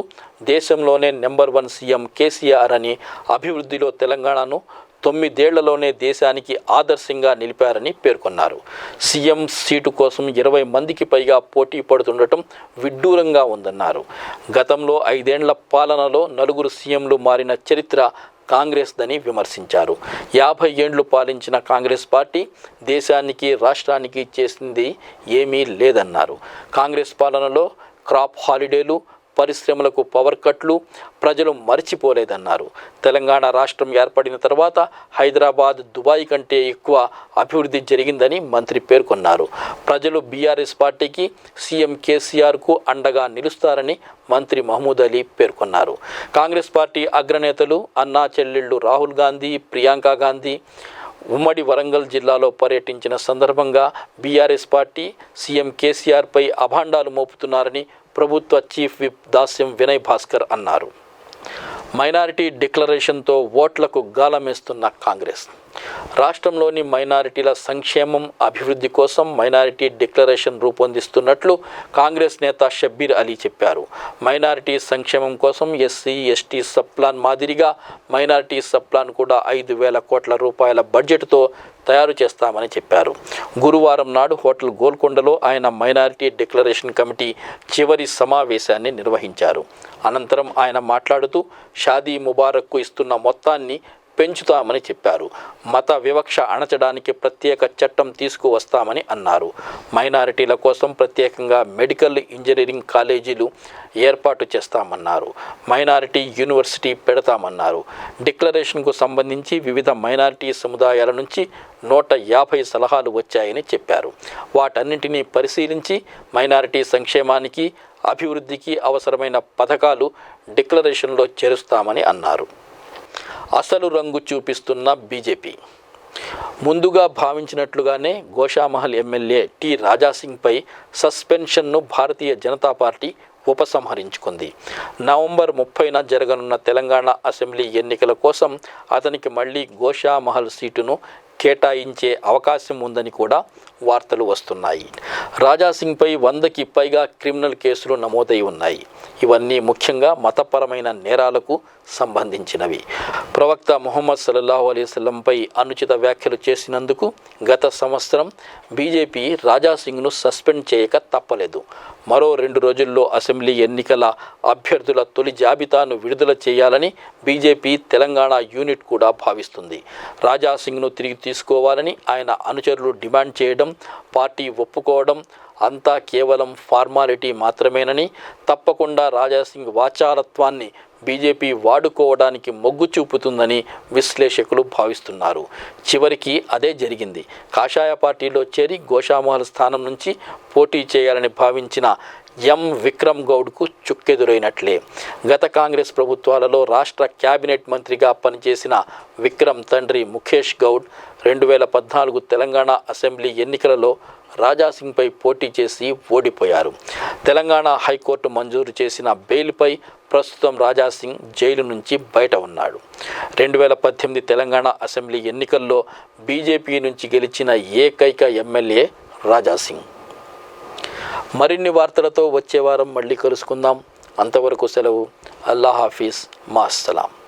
దేశంలోనే నెంబర్ 1 సీఎం కేసీఆర్ అని, అభివృద్ధిలో తెలంగాణను 9 ఏళ్లలోనే దేశానికి ఆదర్శంగా నిలిపారని పేర్కొన్నారు. సీఎం సీటు కోసం 20 మందికి పైగా పోటీ పడుతుండటం విడ్డూరంగా ఉందన్నారు. గతంలో 5 ఏళ్ల పాలనలో 4 సీఎంలు మారిన చరిత్ర కాంగ్రెస్దని విమర్శించారు. 50 ఏండ్లు పాలించిన కాంగ్రెస్ పార్టీ దేశానికి, రాష్ట్రానికి చేసింది ఏమీ లేదన్నారు. కాంగ్రెస్ పాలనలో క్రాప్ హాలిడేలు, పరిశ్రమలకు పవర్ కట్లు ప్రజలు మర్చిపోలేదన్నారు. తెలంగాణ రాష్ట్రం ఏర్పడిన తర్వాత హైదరాబాద్, దుబాయ్ కంటే ఎక్కువ అభివృద్ధి జరిగిందని మంత్రి పేర్కొన్నారు. ప్రజలు బీఆర్ఎస్ పార్టీకి, సీఎం కేసీఆర్కు అండగా నిలుస్తారని మంత్రి మహమూద్ అలీ పేర్కొన్నారు. కాంగ్రెస్ పార్టీ అగ్రనేతలు అన్నా చెల్లెళ్ళు రాహుల్ గాంధీ, ప్రియాంక గాంధీ ఉమ్మడి వరంగల్ జిల్లాలో పర్యటించిన సందర్భంగా బీఆర్ఎస్ పార్టీ సీఎం కేసీఆర్పై అభాండాలు మోపుతున్నారని ప్రభుత్వ చీఫ్ విప్ దాస్యం వినయ్ భాస్కర్ అన్నారు. మైనారిటీ డిక్లరేషన్తో ఓట్లకు గాలమేస్తున్న కాంగ్రెస్. రాష్ట్రంలోని మైనారిటీల సంక్షేమం, అభివృద్ధి కోసం మైనారిటీ డిక్లరేషన్ రూపొందిస్తున్నట్లు కాంగ్రెస్ నేత షబ్బీర్ అలీ చెప్పారు. మైనారిటీ సంక్షేమం కోసం ఎస్సీ, ఎస్టీ సబ్-ప్లాన్ మాదిరిగా మైనారిటీ సబ్-ప్లాన్ కూడా 5,000 కోట్ల రూపాయల బడ్జెట్తో తయారు చేస్తామని చెప్పారు. గురువారం నాడు హోటల్ గోల్కొండలో ఆయన మైనారిటీ డిక్లరేషన్ కమిటీ చివరి సమావేశాన్ని నిర్వహించారు. అనంతరం ఆయన మాట్లాడుతూ షాదీ ముబారక్కు ఇస్తున్న మొత్తాన్ని పెంచుతామని చెప్పారు. మత వివక్ష అణచడానికి ప్రత్యేక చట్టం తీసుకువస్తామని అన్నారు. మైనారిటీల కోసం ప్రత్యేకంగా మెడికల్, ఇంజనీరింగ్ కాలేజీలు ఏర్పాటు చేస్తామన్నారు. Minority university పెడతామన్నారు. డిక్లరేషన్కు సంబంధించి వివిధ మైనారిటీ సముదాయాల నుంచి 150 సలహాలు వచ్చాయని చెప్పారు. వాటన్నింటినీ పరిశీలించి మైనారిటీ సంక్షేమానికి, అభివృద్ధికి అవసరమైన పథకాలు డిక్లరేషన్లో చేరుస్తామని అన్నారు. అసలు రంగు చూపిస్తున్న బీజేపీ. ముందుగా భావించినట్లుగానే Goshamahal MLA T రాజాసింగ్పై సస్పెన్షన్ను Bharatiya Janata party ఉపసంహరించుకుంది. November 30న జరగనున్న తెలంగాణ అసెంబ్లీ ఎన్నికల కోసం అతనికి మళ్లీ గోషామహల్ సీటును కేటాయించే అవకాశం ఉందని కూడా వార్తలు వస్తున్నాయి. రాజాసింగ్పై 100కి పైగా క్రిమినల్ కేసులు నమోదై ఉన్నాయి. ఇవన్నీ ముఖ్యంగా మతపరమైన నేరాలకు సంబంధించినవి. ప్రవక్త ముహమ్మద్ సల్లల్లాహు అలైహి వసల్లంపై అనుచిత వ్యాఖ్యలు చేసినందుకు గత సంవత్సరం బీజేపీ రాజాసింగ్ను సస్పెండ్ చేయక తప్పలేదు. మరో 2 రోజుల్లో అసెంబ్లీ ఎన్నికల అభ్యర్థుల తొలి జాబితాను విడుదల చేయాలని బీజేపీ తెలంగాణ యూనిట్ కూడా భావిస్తుంది. రాజాసింగ్ను తిరిగి తీసుకోవాలని ఆయన అనుచరులు డిమాండ్ చేయడం, పార్టీ ఒప్పుకోవడం అంతా కేవలం ఫార్మాలిటీ మాత్రమేనని, తప్పకుండా రాజాసింగ్ వాచాలత్వాన్ని బీజేపీ వాడుకోవడానికి మొగ్గు చూపుతుందని విశ్లేషకులు భావిస్తున్నారు. చివరికి అదే జరిగింది. కాషాయ పార్టీలో చేరి గోషామహల్ స్థానం నుంచి పోటీ చేయాలని భావించిన ఎం విక్రమ్ గౌడ్కు చుక్కెదురైనట్లే. గత కాంగ్రెస్ ప్రభుత్వాలలో రాష్ట్ర క్యాబినెట్ మంత్రిగా పనిచేసిన విక్రమ్ తండ్రి ముఖేష్ గౌడ్ 2014 తెలంగాణ అసెంబ్లీ ఎన్నికలలో రాజాసింగ్పై పోటీ చేసి ఓడిపోయారు. తెలంగాణ హైకోర్టు మంజూరు చేసిన బెయిల్పై ప్రస్తుతం రాజాసింగ్ జైలు నుంచి బయట ఉన్నాడు. 2018 తెలంగాణ అసెంబ్లీ ఎన్నికల్లో బీజేపీ నుంచి గెలిచిన ఏకైక ఎమ్మెల్యే రాజాసింగ్. మరిన్ని వార్తలతో వచ్చే వారం మళ్ళీ కలుసుకుందాం. అంతవరకు సెలవు. అల్లా హాఫీజ్. మాస్సలాం.